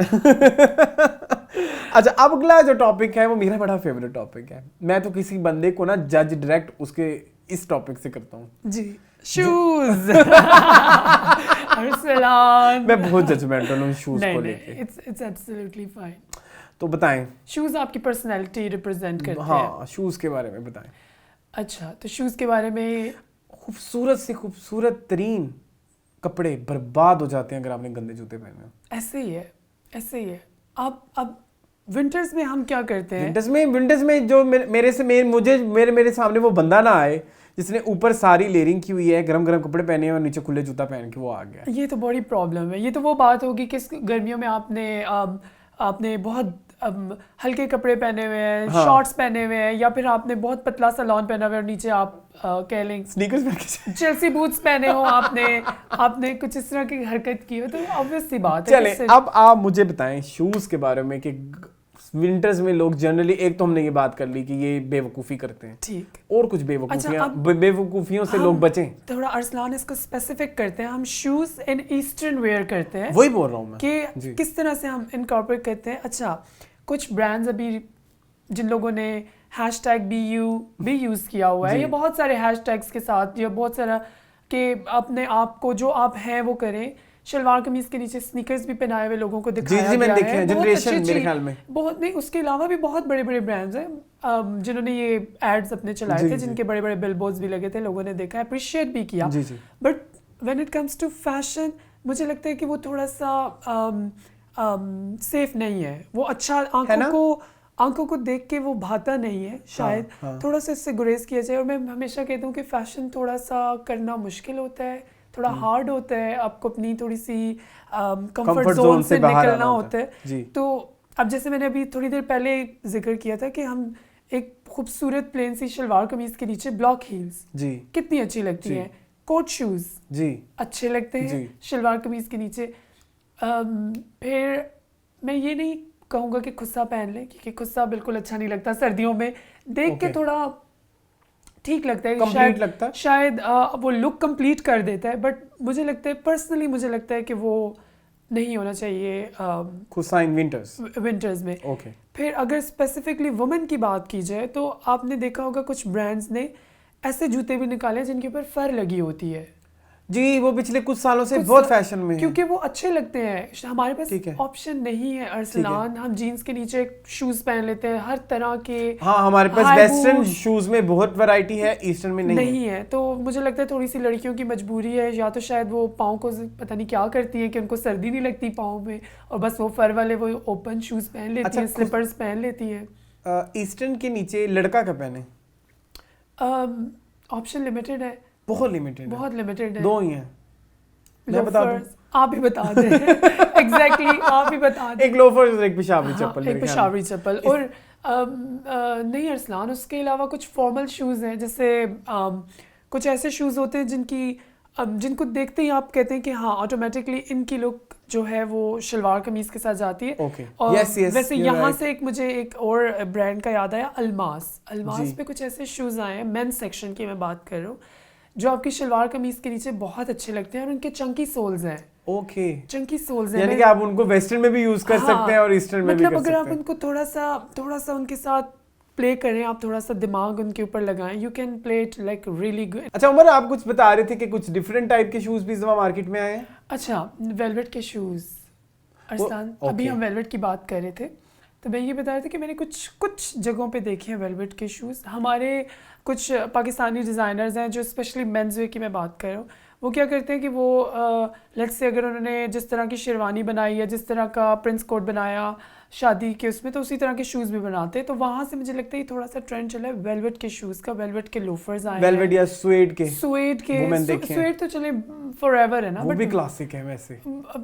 اچھا اب اگلا جو ٹاپک ہے وہ میرا بڑا فیوریٹ ٹاپک ہے. میں تو کسی بندے کو نا جج ڈائریکٹ اس کے اس ٹاپک سے کرتا ہوں. جی, شوز. ارسلان, میں بہت ججمنٹل ہوں شوز کو لے کے. It's absolutely fine. تو بتائیں شوز آپ کی پرسنالٹی ریپرزینٹ کرتے ہیں. ہاں شوز کے بارے میں بتائیں. اچھا تو شوز کے بارے میں خوبصورت سے خوبصورت ترین کپڑے برباد ہو جاتے ہیں اگر آپ نے گندے جوتے پہنے ہو. ایسے ہی ہے ایسے ہی ہے. اب ونٹرز میں ہم کیا کرتے ہیں, ونٹرز میں جو میرے سامنے وہ بندہ نہ آئے جس نے اوپر ساری لیئرنگ کی ہوئی ہے, گرم گرم کپڑے پہنے ہیں اور نیچے کھلے جوتا پہن کے وہ آ گیا. یہ تو بڑی پرابلم ہے. یہ تو وہ بات ہوگی کہ گرمیوں میں آپ نے بہت ہلکے کپڑے پہنے ہوئے ہیں, شارٹس پہنے ہوئے ہیں, یا پھر آپ نے بہت پتلا سا لان پہنا ہوا ہے اور نیچے آپ کہہ لیں سنیکرز پہن کے چیلسی بوٹس پہنے ہو, آپ نے کچھ اس طرح کی حرکت کی ہو, تو obvious سی بات ہے. چلیں اب آپ مجھے بتائیں شوز کے بارے میں کہ ونٹرز میں لوگ جنرلی, ایک تو ہم نے یہ بات کر لی کہ یہ بے وقوفی کرتے ہیں, ٹھیک, اور کچھ بے وقوفیوں سے لوگ بچیں. تھوڑا ارسلان اس کو اسپیسیفک کرتے ہیں. ہم شوز ان ایسٹرن ویئر کرتے ہیں, وہی بول رہا ہوں میں کہ کس طرح سے ہم انکارپوریٹ کرتے ہیں. اچھا کچھ برانڈز ابھی جن لوگوں نے ہیش ٹیگ BU بھی یوز کیا ہوا ہے, یا بہت سارے ہیش ٹیگس کے ساتھ, یا بہت سارا کہ اپنے آپ کو جو آپ ہیں وہ کریں. شلوار قمیض کے نیچے سنیکرز بھی پہنائے ہوئے لوگوں کو دکھایا گیا ہے. جنریشن میرے خیال میں بہت نہیں, اس کے علاوہ بھی بہت بڑے بڑے برانڈز ہیں جنہوں نے یہ ایڈز اپنے چلائے تھے, جن کے بڑے بڑے بل بورڈز بھی لگے تھے, لوگوں نے دیکھا, اپریشیٹ بھی کیا. But when it comes to fashion مجھے لگتا ہے کہ وہ تھوڑا سا سیف نہیں ہے. وہ اچھا آنکھوں کو دیکھ کے وہ بھاتا نہیں ہے شاید. تھوڑا سا اس سے گریز کیا جائے. اور میں ہمیشہ کہتا ہوں کہ فیشن تھوڑا سا کرنا مشکل ہوتا ہے, تھوڑا ہارڈ ہوتا ہے. آپ کو اپنی تھوڑی سی کمفرٹ زون سے نکلنا ہوتا ہے. تو اب جیسے میں نے ابھی تھوڑی دیر پہلے ذکر کیا تھا کہ ہم ایک خوبصورت پلین سی شلوار قمیض کے نیچے بلاک ہیلز کتنی اچھی لگتی ہیں, کوٹ شوز اچھے لگتے ہیں شلوار قمیض کے نیچے. پھر میں یہ نہیں کہوں گا کہ خصہ پہن لیں, کیونکہ خصہ بالکل اچھا نہیں لگتا سردیوں میں. دیکھ کے تھوڑا ٹھیک لگتا ہے, شاید وہ لک کمپلیٹ کر دیتا ہے, بٹ مجھے لگتا ہے پرسنلی مجھے لگتا ہے کہ وہ نہیں ہونا چاہیے خصہ ان ونٹرز میں. پھر اگر اسپیسیفکلی وومن کی بات کی جائے تو آپ نے دیکھا ہوگا کچھ برانڈز نے ایسے جوتے بھی نکالے جن کے اوپر فر لگی ہوتی ہے. جی وہ پچھلے کچھ سالوں سے بہت فیشن میں, کیونکہ وہ اچھے لگتے ہیں. ہمارے پاس آپشن نہیں ہے ارسلان, ہم جینس کے نیچے شوز پہن لیتے ہیں ہر طرح کے. ہاں ہمارے پاس ویسٹرن شوز میں بہت ویرائٹی ہے, ایسٹرن میں نہیں ہے. تو مجھے لگتا ہے تھوڑی سی لڑکیوں کی مجبوری ہے, یا تو شاید وہ پاؤں کو پتہ نہیں کیا کرتی ہیں کہ ان کو سردی نہیں لگتی پاؤں میں, اور بس وہ فر والے وہ اوپن شوز پہن لیتی ہیں, سلیپرز پہن لیتی ہیں. ایسٹرن کے نیچے لڑکا کا پہنے آپشن لمیٹڈ ہے, بہت لمیٹڈ ہے, دو ہی ہیں. میں بتا دوں, آپ ہی بتا دیں. ایگزیکٹلی آپ ہی بتا دیں. ایک لوفر, ایک پشاوری چپل. ایک پشاوری چپل. اور نہیں ارسلان, اس کے علاوہ کچھ فارمل شوز ہیں, جیسے کچھ ایسے شوز ہوتے ہیں جن کو دیکھتے ہی آپ کہتے ہیں کہ ہاں آٹومیٹکلی ان کی لک جو ہے وہ شلوار قمیض کے ساتھ جاتی ہے. اور ویسے یہاں سے مجھے ایک اور برانڈ کا یاد آیا, الماس پہ کچھ ایسے شوز آئے ہیں, مین سیکشن کی میں بات کر رہا ہوں, جو آپ کی شلوار قمیض کے نیچے بہت اچھے لگتے ہیں, اور ان کے چنکی سولز ہیں. چنکی سولز ہیں, یعنی کہ آپ ان کو ویسٹرن میں بھی یوز کر سکتے ہیں اور ایسٹرن میں بھی کر سکتے ہیں. مطلب اگر آپ ان کو تھوڑا سا ان کے ساتھ پلے کریں, آپ تھوڑا سا دماغ ان کے اوپر لگائیں, you can play it like really good. اچھا عمر, آپ کچھ بتا رہے تھے کہ کچھ ڈفرینٹ ٹائپ کے شوز بھی مارکیٹ میں آئے ہیں. اچھا ویلویٹ کے شوز ارسلان, ابھی ہم ویلویٹ کی بات کر رہے تھے, تو میں یہ بتا رہا تھا کہ میں نے کچھ جگہوں پہ دیکھے ہیں ویلویٹ کے شوز. ہمارے کچھ پاکستانی ڈیزائنرز ہیں جو اسپیشلی مینز ویئر کی میں بات کر رہا ہوں, وہ کیا کرتے ہیں کہ وہ لیٹس سے اگر انہوں نے جس طرح کی شیروانی بنائی ہے, جس طرح کا پرنس کوٹ بنایا شادی کے اس میں, تو اسی طرح کے شوز بھی بناتے ہیں. تو وہاں سے مجھے لگتا ہے تھوڑا سا ٹرینڈ چلا ہے ویلویٹ کے شوز کا. ویلویٹ کے لوفرز آئے ہیں, ویلویٹ یا سویڈ کے سویڈ تو چلے فار ایور ہے نا, وہ بھی کلاسک ہے. ویسے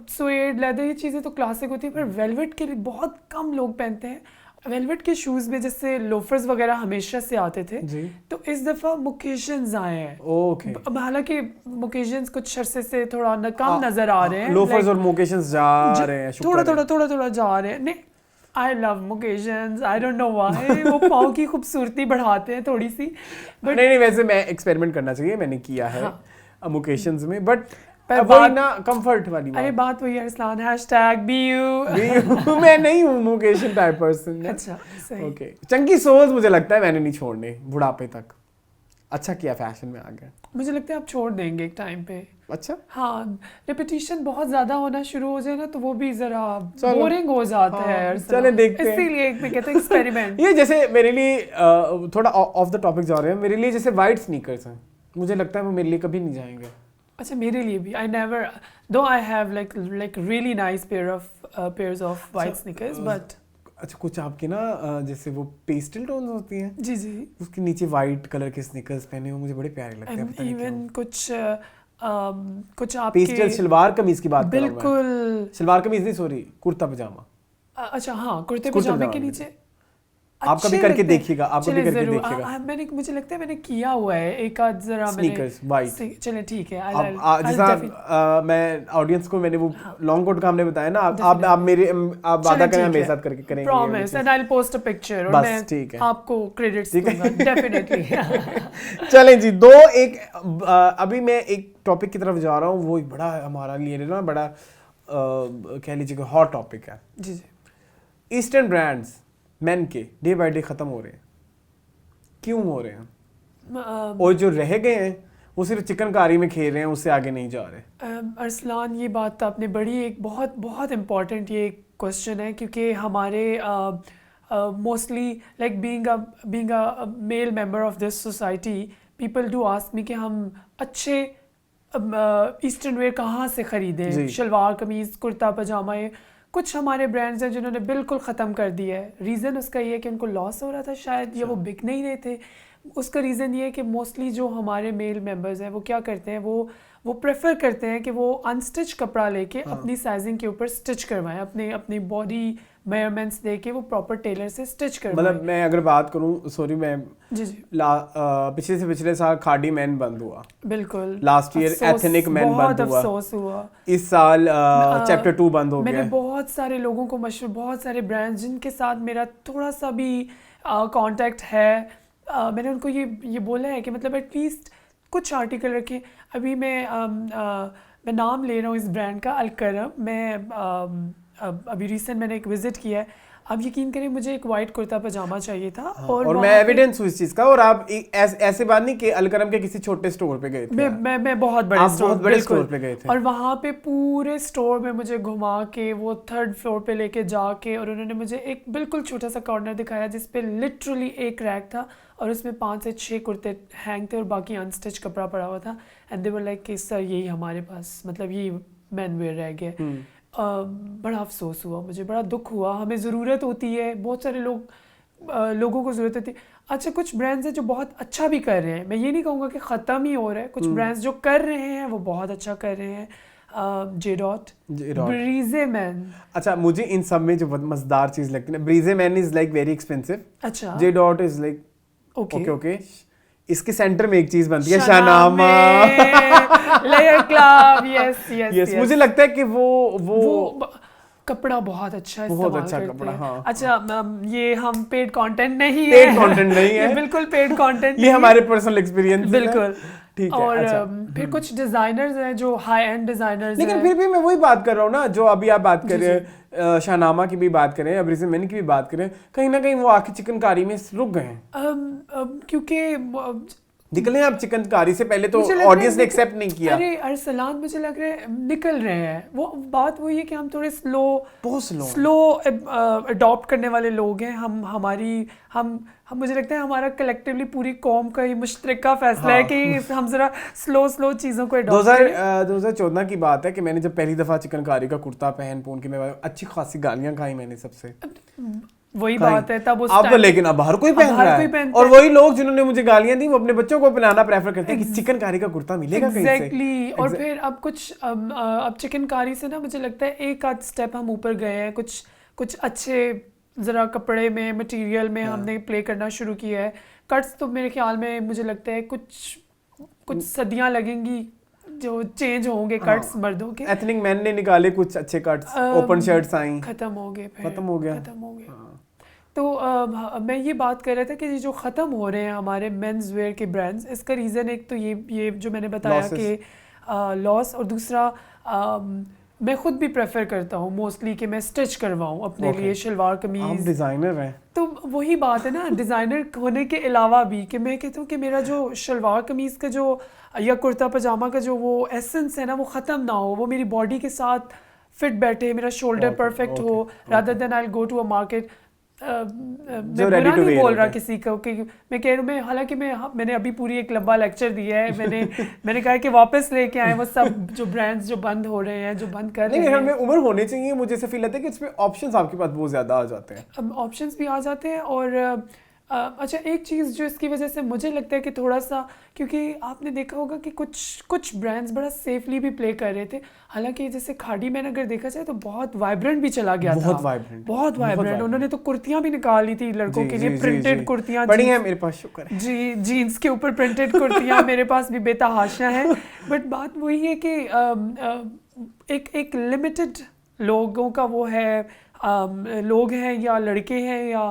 سویڈ لیدر یہ چیزیں تو کلاسک ہوتی ہیں, پر ویلویٹ کے بہت کم لوگ پہنتے ہیں. ویلویٹ کے شوز میں جیسے لوفرز وغیرہ ہمیشہ سے آتے تھے, تو اس دفعہ موکیشنز آئے ہیں. اب حالانکہ موکیشنز کچھ عرصے سے تھوڑا کم نظر آ رہے ہیں, لوفرز اور موکیشنز جا رہے ہیں, تھوڑا جا رہے ہیں. نہیں, I love موکیشنز, I don't know why. وہ پاؤں کی خوبصورتی بڑھاتے ہیں تھوڑی سی. نہیں ویسے میں ایکسپیریمنٹ کرنا چاہیے, میں نے کیا ہے موکیشنز میں, بٹ کمفرٹ والی ارے بات وہی ہے ارسلان, ہیش ٹیگ BU. میں نہیں ہوں موکیشن ٹائپ پرسن. اچھا اوکے, چنکی سولز مجھے لگتا ہے میں نے نہیں چھوڑنے بڑھاپے تک. اچھا کیا فیشن میں آ گیا. مجھے لگتا ہے آپ چھوڑ دیں گے ایک ٹائم پہ. اچھا ہاں ریپیٹیشن بہت زیادہ ہونا شروع ہو جائے نا تو وہ بھی ذرا بورنگ ہو جاتا ہے. چلیں دیکھتے ہیں, اسی لیے میں کہتا ہوں ایکسپیریمنٹ. یہ جیسے میرے لیے تھوڑا آف دا ٹاپک جا رہے ہیں, میرے لیے جیسے وائٹ سنیکرز ہیں, مجھے لگتا ہے وہ میرے لیے کبھی نہیں جائیں گے. اچھا میرے لیے بھی, I never, though I have like really nice pairs of white sneakers, but اچھا کچھ آپ کے نا جیسے وہ پیسٹل ٹونز ہوتی ہیں, جی جی, اس کے نیچے وائٹ کلر کے سنیکرز پہنے ہوئے مجھے بڑے پیارے لگتے ہیں. ایون کچھ آپ پیسٹل شلوار قمیض کی بات کر رہا ہوں, بالکل شلوار قمیض نہیں, سوری, کرتا پجامہ. اچھا ہاں, کرتے پجامے کے نیچے آپ کبھی کر کے دیکھیے گا, آپ کبھی کر کے دیکھیے گا. میں نے, مجھے لگتا ہے میں نے کیا ہوا ہے ایک آدھ ذرا سنیکرز وائٹ. چلیں ٹھیک ہے, جیسا میں آڈینس کو میں نے وہ لانگ کوٹ کا ہم نے بتایا نا, آپ میرے آپ وعدہ کریں میرے ساتھ کر کے کریں گے, promise, and I will post a picture اور میں آپ کو کریڈٹس دوں گا ڈیفینیٹلی. چلیں جی, دو ایک ابھی میں ایک ٹاپک کی طرف جا رہا ہوں, وہ بڑا ہمارا لیے نا بڑا کہہ لیجیے کہ ہاٹ ٹاپک ہے. جی جی, ایسٹرن برانڈس مین کے ڈے بائی ڈے ختم ہو رہے ہیں, کیوں ہو رہے ہیں؟ اور جو رہ گئے ہیں وہ صرف چکن کاری میں کھیل رہے ہیں, اس سے آگے نہیں جا رہے. ارسلان, یہ بات آپ نے بڑی ایک بہت بہت امپورٹنٹ یہ کوشچن ہے, کیونکہ ہمارے mostly like being a male member of this society, people do ask me کہ ہم اچھے ایسٹرن ویئر کہاں سے خریدیں, شلوار قمیض کرتا پجامہ. کچھ ہمارے برانڈز ہیں جنہوں نے بالکل ختم کر دیا ہے. ریزن اس کا یہ ہے کہ ان کو لاس ہو رہا تھا شاید, یا وہ بک نہیں رہے تھے. اس کا ریزن یہ ہے کہ موسٹلی جو ہمارے میل ممبرز ہیں وہ کیا کرتے ہیں, وہ پریفر کرتے ہیں کہ وہ انسٹچ کپڑا لے کے اپنی سائزنگ کے اوپر اسٹچ کروائیں, اپنی باڈی میئرمنٹس دے کے وہ پراپر ٹیلر سے اسٹچ کروائیں. مطلب میں اگر بات کروں, سوری, میں جی جی, پچھلے سے پچھلے سال کھاڈی مین بند ہوا, بالکل, لاسٹ ایئر ایتھنک مین بند ہوا, بہت افسوس ہوا. اس سال چیپٹر 2 بند ہو گیا. میں نے بہت سارے لوگوں کو بہت سارے برانڈ جن کے ساتھ میرا تھوڑا سا بھی کانٹیکٹ ہے, میں نے ان کو یہ بولا ہے کہ مطلب ایٹ لیسٹ کچھ آرٹیکل رکھیں. ابھی میں نام لے رہا ہوں اس برانڈ کا, الکرم. میں ابھی ریسنٹ میں نے ایک وزٹ کیا ہے, آپ یقین کریں مجھے ایک وائٹ کرتا پجامہ چاہیے تھا, اور میں ایویڈنس ہوں اس چیز کا. اور آپ ایسے بات نہیں کہ الکرم کے کسی چھوٹے سٹور پہ گئے تھے, میں بہت بڑے سٹور پہ گئے تھے, اور وہاں پہ پورے سٹور میں مجھے گھما کے وہ 3rd فلور پہ لے کے جا کے, اور انہوں نے مجھے ایک بالکل چھوٹا سا کارنر دکھایا جس پہ لٹرلی ایک ریک تھا اور اس میں 5 سے 6 کرتے ہینگ تھے اور باقی انسٹچ کپڑا پڑا ہوا تھا. اینڈ دے ور لائک کہ سر یہی ہمارے پاس, مطلب یہی مین ویئر رہ گیا. بڑا افسوس ہوا مجھے, بڑا دکھ ہوا. ہمیں ضرورت ہوتی ہے, بہت سارے لوگوں کو ضرورت ہوتی ہے. اچھا کچھ برانڈز ہیں جو بہت اچھا بھی کر رہے ہیں, میں یہ نہیں کہوں گا کہ ختم ہی ہو رہا ہے. کچھ برانڈز جو کر رہے ہیں وہ بہت اچھا کر رہے ہیں. جے ڈاٹ, بریزے مین. اچھا مجھے ان سب میں جو مزدار چیز لگتی ہے نا, بریزے مین از لائک ویری ایکسپینسو. اچھا, جے ڈاٹ از لائک اوکے. اس کے سینٹر میں ایک چیز بنتی ہے شاہنامہ, لیئر کلاب. یس, مجھے لگتا ہے کہ وہ کپڑا بہت اچھا بہت اچھا کپڑا. ہاں اچھا, یہ ہم پیڈ کانٹینٹ نہیں ہے, بالکل پیڈ کانٹینٹ, یہ ہمارے پرسنل ایکسپیرینس بالکل. ٹھیک ہے. اور پھر کچھ ڈیزائنرز ہیں جو ہائی اینڈ ڈیزائنرز ہیں, لیکن پھر بھی میں وہی بات کر رہا ہوں نا جو ابھی آپ بات کر رہے ہیں, شاہنامہ کی بھی بات کریں, ابریزے مین کی بھی بات کریں, کہیں نہ کہیں وہ آ کے چکن کاری میں رک گئے ہیں. کیونکہ نکلے آپ چکن کاری سے پہلے تو آڈینس نے ایکسیپٹ نہیں کیا. ارے ارسلان, مجھے لگ رہا ہے نکل رہے ہیں. وہ بات وہی ہے کہ ہم تھوڑے سلو اڈاپٹ کرنے والے لوگ ہیں. ہم مجھے لگتا ہے ہمارا کلیکٹیولی پوری قوم کا یہ مشترکہ فیصلہ ہے کہ ہم ذرا سلو چیزوں کو اڈاپٹ کریں. 2014 کی بات ہے کہ میں نے جب پہلی دفعہ چکن کاری کا کرتا پہن کے میں اچھی خاصی گالیاں کھائی میں نے سب سے. وہی بات ہے تب اس اب لیکن اب ہر کوئی پہن رہا ہے, اور وہی لوگ جنہوں نے مجھے گالیاں دی وہ اپنے بچوں کو پہنانا پریفر کرتے ہیں کہ چکن کاری کا کرتا ملے گا کہیں سے. ایگزیکٹلی. اور پھر اب چکن کاری سے نا مجھے لگتا ہے ایک آدھ اسٹیپ ہم اوپر گئے ہیں. کچھ اچھے ذرا کپڑے میں, مٹیریل میں ہم نے پلے کرنا شروع کیا ہے. کٹس تو میرے خیال میں مجھے لگتا ہے کچھ صدیاں لگیں گی جو چینج ہوں گے کٹس مردوں کے. ایتھنک مین نے نکالے کچھ اچھے کٹس, اوپن شرٹس آئیں, ختم ہو گئے. تو میں یہ بات کر رہا تھا کہ یہ جو ختم ہو رہے ہیں ہمارے مینز ویئر کے برانڈز, اس کا ریزن ایک تو یہ جو میں نے بتایا کہ لاس, اور دوسرا میں خود بھی پریفر کرتا ہوں موسٹلی کہ میں اسٹچ کرواؤں اپنے لیے شلوار قمیض. آپ ڈیزائنر ہیں. تو وہی بات ہے نا, ڈیزائنر ہونے کے علاوہ بھی کہ میں کہتا ہوں کہ میرا جو شلوار قمیض کا جو یا کرتا پاجامہ کا جو وہ ایسنس ہے نا وہ ختم نہ ہو, وہ میری باڈی کے ساتھ فٹ بیٹھے, میرا شولڈر پرفیکٹ ہو, rather than I go to a market. میں برا نہیں بول رہا کسی کو, کہ میں کہہ رہا ہوں, حالانکہ میں نے ابھی پوری ایک لمبا لیکچر دیا ہے, میں نے کہا کہ واپس لے کے آئیں وہ سب جو برانڈز جو بند ہو رہے ہیں, جو بند کر رہے ہیں. ہمیں عمر ہونے چاہیے, مجھے ایسا فیل آتا ہے کہ اس میں آپشنز آپ کے پاس بہت زیادہ آ جاتے ہیں. اب آپشنز بھی آ جاتے ہیں. اور اچھا ایک چیز جو اس کی وجہ سے مجھے لگتا ہے کہ تھوڑا سا, کیونکہ آپ نے دیکھا ہوگا کہ کچھ برانڈز بڑا سیفلی بھی پلے کر رہے تھے, حالانکہ جیسے کھاڈی مین اگر دیکھا جائے تو بہت وائبرنٹ بھی چلا گیا تھا, بہت وائبرنٹ. انہوں نے تو کرتیاں بھی نکال لی تھی لڑکوں کے لیے, پرنٹڈ کرتیاں بڑی ہیں میرے پاس, شکر ہے جی, جینس کے اوپر پرنٹڈ کرتیاں میرے پاس بھی بے تحاشا ہیں. بٹ بات وہی ہے کہ ایک لمیٹڈ لوگوں کا وہ ہے, لوگ ہیں یا لڑکے ہیں یا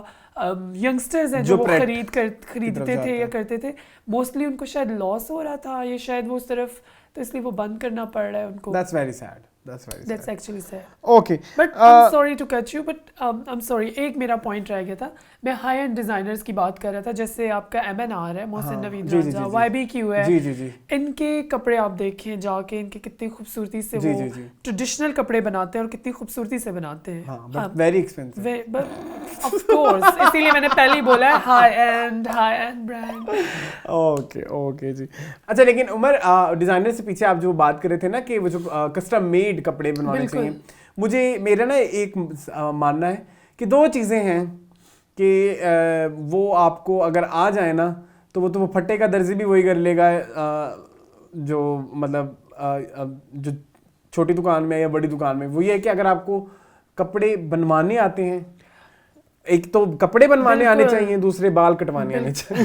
ینگسٹرز ہیں جو وہ خریدتے تھے یا کرتے تھے, موسٹلی ان کو شاید لاس ہو رہا تھا یا شاید وہ صرف, تو اس لیے وہ بند کرنا پڑ رہا ہے ان کو. That's very sad. That's actually sad. Okay. But I'm sorry to cut you, but I'm sorry, ایک میرا پوائنٹ رہ گیا تھا. میں ہائی اینڈ ڈیزائنرز کی بات کر رہا تھا, جیسے آپ کا M&R ہے, محسن نوید راجہ, YBQ ہے, ان کے کپڑے آپ دیکھیں جا کے, ان کے کتنی خوبصورتی سے وہ ٹریڈیشنل کپڑے بناتے ہیں اور کتنی خوبصورتی سے بناتے ہیں. ویری ایکسپینسو, آف کورس, اسی لیے میں نے پہلے ہی بولا ہے ہائی اینڈ برانڈ. اوکے جی. اچھا لیکن عمر, ڈیزائنر سے پیچھے آپ جو بات کر رہے تھے نا کہ وہ جو کسٹم میڈ کپڑے بنوانے چاہیے, مجھے میرا نا ایک ماننا ہے کہ دو چیزیں ہیں کہ وہ آپ کو اگر آ جائے نا تو وہ پھٹے کا درزی بھی وہی کر لے گا جو مطلب جو چھوٹی دکان میں یا بڑی دکان میں. وہ یہ ہے کہ اگر آپ کو کپڑے بنوانے آتے ہیں, ایک تو کپڑے بنوانے آنے چاہیے, دوسرے بال کٹوانے آنے چاہیے.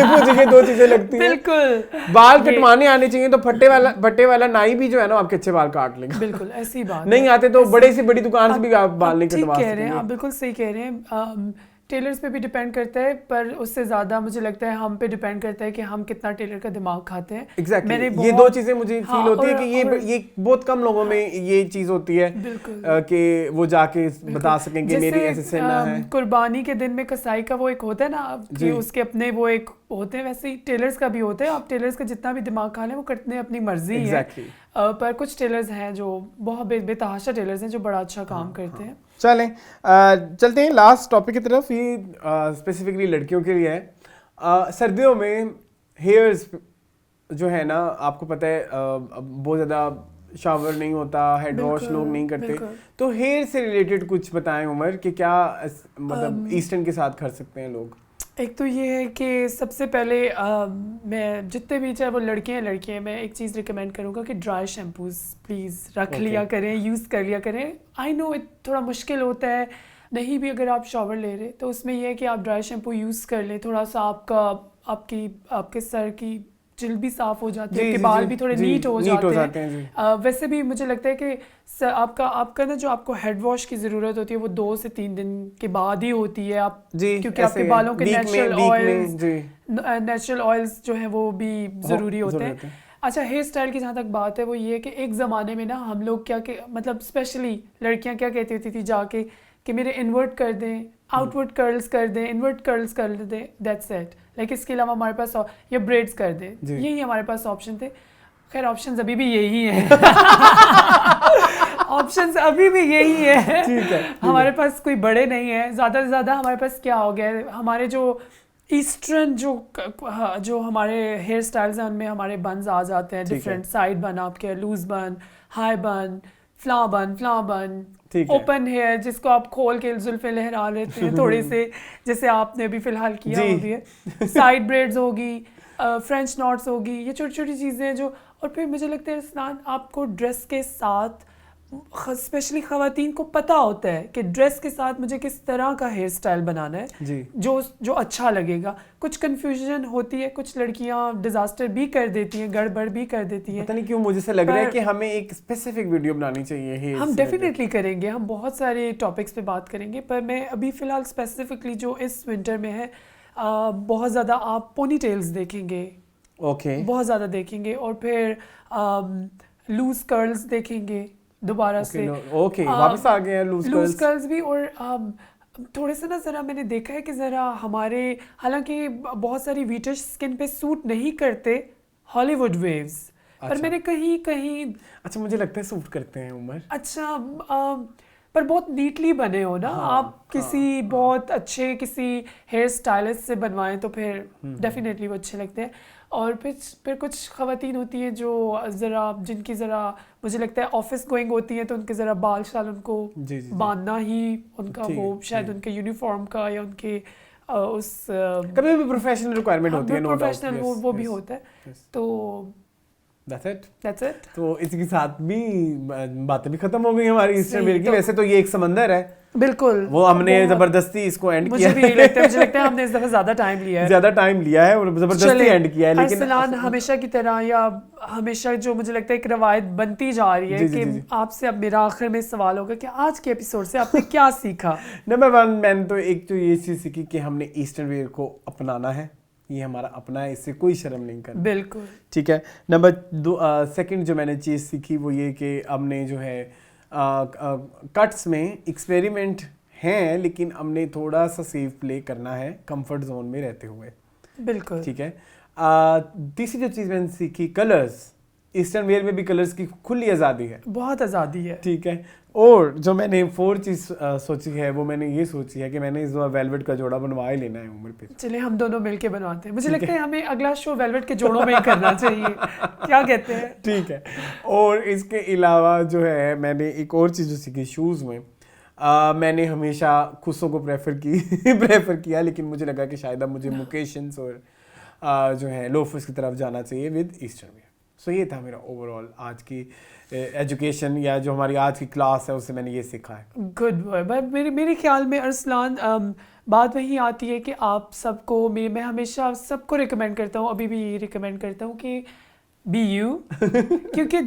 مجھے یہ دو چیزیں لگتی ہیں. بالکل, بال کٹوانے آنے چاہیے تو پھٹے والا نائی بھی جو ہے نا آپ کے اچھے بال کاٹ لے گا. بالکل ایسی بات نہیں آتے تو بڑے سے بڑی دکان سے بھی آپ بال نہیں کٹوا سکتے. آپ بالکل صحیح کہہ رہے ہیں. ٹیلرز پہ بھی ڈیپینڈ کرتا ہے, پر اس سے زیادہ مجھے لگتا ہے ہم پہ ڈیپینڈ کرتا ہے کہ ہم کتنا ٹیلر کا دماغ کھاتے ہیں. ایگزیکٹلی, یہ دو چیزیں مجھے فیل ہوتی ہے کہ یہ بہت کم لوگوں میں یہ چیز ہوتی ہے کہ وہ جا کے بتا سکیں کہ میری ایسے سلنا ہے. قربانی کے دن میں کسائی کا وہ ایک ہوتا ہے نا کہ اس کے اپنے وہ ایک ہوتے ہیں, ویسے ہی ٹیلرز کا بھی ہوتا ہے. آپ ٹیلرز کا جتنا بھی دماغ کھا لیں وہ کرتے اپنی مرضی ہے, پر کچھ ٹیلرز ہیں جو بہت بے تحاشا ٹیلرز ہیں جو بڑا اچھا کام کرتے ہیں. چلیں چلتے ہیں لاسٹ ٹاپک کی طرف. یہ اسپیسیفکلی لڑکیوں کے لیے ہے. سردیوں میں ہیئرز جو ہے نا, آپ کو پتہ ہے بہت زیادہ شاور نہیں ہوتا, ہیڈ واش لوگ نہیں کرتے, تو ہیئر سے ریلیٹڈ کچھ بتائیں عمر کہ کیا مطلب ایسٹرن کے ساتھ کر سکتے ہیں لوگ. ایک تو یہ ہے کہ سب سے پہلے میں جتنے بھی چاہے وہ لڑکے ہیں, میں ایک چیز ریکمینڈ کروں گا کہ ڈرائی شیمپوز پلیز رکھ لیا کریں, یوز کر لیا کریں. آئی نو تھوڑا مشکل ہوتا ہے, نہیں بھی اگر آپ شاور لے رہے تو اس میں یہ ہے کہ آپ ڈرائی شیمپو یوز کر لیں, تھوڑا سا آپ کے سر کی جلد بھی صاف ہو جاتی ہے, کہ بال بھی تھوڑے نیٹ ہو جاتے ہیں. ویسے بھی مجھے لگتا ہے کہ آپ کا نا جو آپ کو ہیڈ واش کی ضرورت ہوتی ہے وہ 2 سے 3 دن کے بعد ہی ہوتی ہے, کیونکہ آپ کے بالوں کے نیچرل آئلز جو ہیں وہ بھی ضروری ہوتے ہیں. اچھا ہیئر اسٹائل کی جہاں تک بات ہے وہ یہ ہے کہ ایک زمانے میں نا ہم لوگ کیا کہ مطلب اسپیشلی لڑکیاں کیا کہتی ہوتی تھی جا کے کہ میرے انورٹ کر دیں, آؤٹ ورڈ کرلز کر دیں, انورٹ کرلز کر دیں, دیٹس اٹ. لائک اس کے علاوہ ہمارے پاس یا بریڈز کر دیں, یہی ہمارے پاس آپشن تھے. خیر آپشنز ابھی بھی یہی ہیں, آپشنز ابھی بھی یہی ہے. ہمارے پاس کوئی بڑے نہیں ہیں, زیادہ سے زیادہ ہمارے پاس کیا ہو گیا ہے, ہمارے جو ایسٹرن جو ہمارے ہیئر اسٹائلز ہیں ان میں ہمارے بنز آ جاتے ہیں ڈفرینٹ, سائڈ بن آپ کے, لوز بن, ہائی بن, فلاں بن, اوپن ہیئر جس کو آپ کھول کے زلفیں لہرا لیتے ہیں تھوڑے سے, جیسے آپ نے ابھی فی الحال کیا ہوتی ہے, سائڈ بریڈز ہوگی, فرینچ ناٹس ہوگی, یہ چھوٹی چھوٹی چیزیں جو. اور پھر مجھے لگتا ہے اسنان آپ کو ڈریس کے ساتھ, اسپیشلی خواتین کو پتہ ہوتا ہے کہ ڈریس کے ساتھ مجھے کس طرح کا ہیئر اسٹائل بنانا ہے جو اچھا لگے گا. کچھ کنفیوژن ہوتی ہے, کچھ لڑکیاں ڈیزاسٹر بھی کر دیتی ہیں, گڑبڑ بھی کر دیتی ہیں. پتہ نہیں کیوں مجھے سے لگ رہا ہے کہ ہمیں ایک اسپیسیفک ویڈیو بنانی چاہیے. ہم ڈیفینیٹلی کریں گے, ہم بہت سارے ٹاپکس پہ بات کریں گے, پر میں ابھی فی الحال اسپیسیفکلی جو اس ونٹر میں ہے بہت زیادہ آپ پونی ٹیلز دیکھیں گے, بہت زیادہ دیکھیں گے, اور پھر لوز کرلز دیکھیں گے, دوبارہ سے. اوکے واپس آ گئے ہیں لوز کرلز بھی. اور تھوڑے سے نا ذرا میں نے دیکھا ہے کہ ذرا ہمارے, حالانکہ بہت ساری ویٹر اسکن پہ سوٹ نہیں کرتے ہالی ووڈ ویوز, پر میں نے کہیں اچھا مجھے لگتا ہے سوٹ کرتے ہیں عمر. اچھا پر بہت نیٹلی بنے ہو نا آپ, کسی بہت اچھے کسی ہیئر اسٹائلسٹ سے بنوائیں تو پھر ڈیفینیٹلی وہ اچھے لگتے ہیں. اور پھر کچھ خواتین ہوتی ہیں جو ذرا, جن کی ذرا مجھے لگتا ہے آفس گوئنگ ہوتی ہیں, تو ان کے ذرا بال شال ان کو باندھنا ہی ان کا وہ شاید ان کے یونیفارم کا یا ان کے اس کبھی بھی پروفیشنل ریکوائرمنٹ ہوتی ہے, پروفیشنل وہ بھی ہوتا ہے. تو That's it. تو اسی کے ساتھ بھی باتیں بھی ختم ہو گئی ہماری ایسٹرن ویئر کی. ویسے تو یہ ایک سمندر ہے, بالکل وہ ہم نے زبردستی اس کو اینڈ کیا. مجھے لگتا ہے ہم نے اس دفعہ زیادہ ٹائم لیا ہے اور زبردستی اینڈ کیا ہے. لیکن ارسلان ہمیشہ کی طرح, یا ہمیشہ جو مجھے لگتا ہے ایک روایت بنتی جا رہی ہے کہ آپ سے اب میرا آخر میں سوال ہوگا کہ آج کے ایپیسوڈ سے آپ نے کیا سیکھا. نمبر 1 میں نے تو ایک تو یہ چیز سیکھی کہ ہم نے ایسٹرن ویئر کو اپنانا ہے, یہ ہمارا اپنا ہے, اس سے کوئی شرم نہیں کرنا. بالکل ٹھیک ہے. نمبر 2 سیکنڈ جو میں نے چیز سیکھی وہ یہ کہ ہم نے جو ہے کٹس میں ایکسپیریمنٹ ہیں, لیکن ہم نے تھوڑا سا سیف پلے کرنا ہے کمفرٹ زون میں رہتے ہوئے. بالکل ٹھیک ہے. تیسری جو چیز میں نے سیکھی, کلرز. ایسٹرن ویئر میں بھی کلرز کی کھلی آزادی ہے, بہت آزادی ہے. ٹھیک ہے. اور جو میں نے 4 چیز سوچی ہے وہ میں نے یہ سوچی ہے کہ میں نے اس بار ویلویٹ کا جوڑا بنوا ہی لینا ہے عمر پہ. چلے ہم دونوں مل کے بنواتے ہیں. مجھے لگتا ہے ہمیں اگلا شو ویلویٹ کے جوڑوں میں ہی کرنا چاہیے, کیا کہتے ہیں؟ ٹھیک ہے. اور اس کے علاوہ جو ہے میں نے ایک اور چیز جو سیکھی شوز میں, میں نے ہمیشہ خصوں کو پریفر کیا, لیکن مجھے لگا کہ شاید اب مجھے موکیشنس اور جو ہے لوفرز کی طرف جانا چاہیے ود ایسٹرن ویئر. سو یہ تھا میرا اوور آل آج کی ایجوکیشن, یا جو ہماری آج کی کلاس ہے اس سے میں نے یہ سیکھا ہے. Good boy. میرے خیال میں ارسلان بات وہی آتی ہے کہ آپ سب کو, میں ہمیشہ سب کو ریکمینڈ کرتا ہوں, ابھی بھی یہ ریکمینڈ کرتا ہوں کہ بی یو. کیونکہ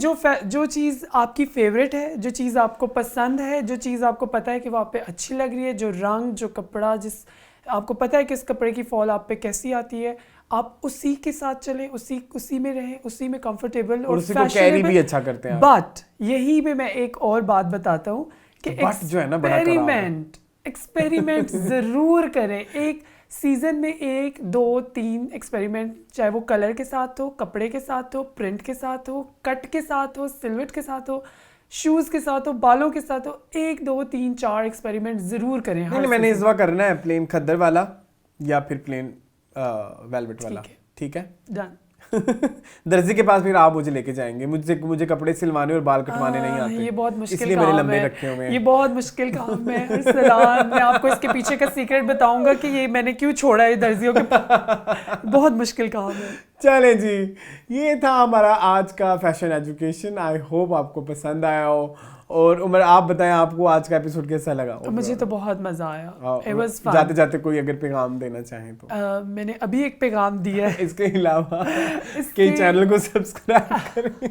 جو چیز آپ کی فیوریٹ ہے, جو چیز آپ کو پسند ہے, جو چیز آپ کو پتہ ہے کہ وہ آپ پہ اچھی لگ رہی ہے, جو رنگ, جو کپڑا, جس آپ کو پتہ ہے کہ اس کپڑے کی فال آپ پہ کیسی آتی ہے, آپ اسی کے ساتھ چلیں, اسی میں رہیں, اسی میں کمفرٹیبل اور اسی کو کیری بھی اچھا کرتے ہیں. بٹ یہی پہ میں ایک اور بات بتاتا ہوں کہ ایکسپیریمنٹ ضرور کریں. ایک سیزن میں 1 2 3 ایکسپیریمنٹ, چاہے وہ کلر کے ساتھ ہو, کپڑے کے ساتھ ہو, پرنٹ کے ساتھ ہو, کٹ کے ساتھ ہو, سلوٹ کے ساتھ ہو, شوز کے ساتھ ہو, بالوں کے ساتھ ہو, 1 2 3 4 ایکسپیریمنٹ ضرور کریں. نہیں میں نے اس بار کرنا ہے پلین کھدر والا یا پھر پلین ویلویٹ والا. ٹھیک ہے, ڈن. درزی کے پاس پھر آپ مجھے لے کے جائیں گے, مجھے کپڑے سلوانے اور بال کٹوانے نہیں آتے. یہ بہت مشکل اس لیے میرے لمبے رکھے ہوئے ہیں. یہ بہت مشکل کام ہے ارسلان. میں آپ کو اس کے پیچھے کا سیکرٹ بتاؤں گا کہ یہ میں نے کیوں چھوڑا ہے درزیوں کے. بہت مشکل کام ہے. چلیں جی, یہ تھا ہمارا آج کا فیشن ایجوکیشن. آئی ہوپ آپ کو پسند آیا ہو. اور عمر آپ بتائیں آپ کو آج کا ایپیسوڈ کیسا لگا؟ مجھے تو بہت مزہ آیا. جاتے جاتے کوئی اگر پیغام دینا چاہیں تو. میں نے ابھی ایک پیغام دیا ہے. اس کے علاوہ کہ چینل کو سبسکرائب کریں,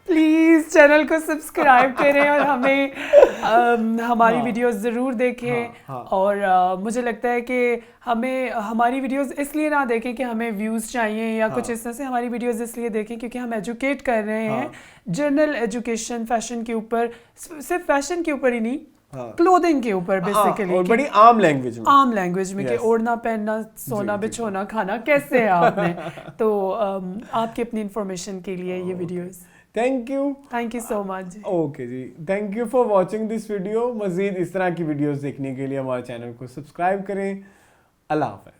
پلیز چینل کو سبسکرائب کریں اور ہمیں ہماری ویڈیوز ضرور دیکھیں. اور مجھے لگتا ہے کہ ہمیں ہماری ویڈیوز اس لیے نہ دیکھیں کہ ہمیں ویوز چاہیے یا کچھ اس طرح سے. ہماری ویڈیوز اس لیے دیکھیں کیونکہ ہم ایجوکیٹ کر رہے ہیں, جنرل ایجوکیشن فیشن کے اوپر, صرف فیشن کے اوپر ہی نہیں, کلودنگ کے اوپر بیسیکلی, اور بڑی عام لینگویج میں کہ اوڑھنا پہننا سونا بچھونا کھانا کیسے ہے آپ نے. تو آپ کی اپنی انفارمیشن کے لیے یہ videos. Thank you so much. Okay جی, thank you for watching this video. مزید اس طرح کی ویڈیوز دیکھنے کے لیے ہمارے چینل کو سبسکرائب کریں. اللہ حافظ.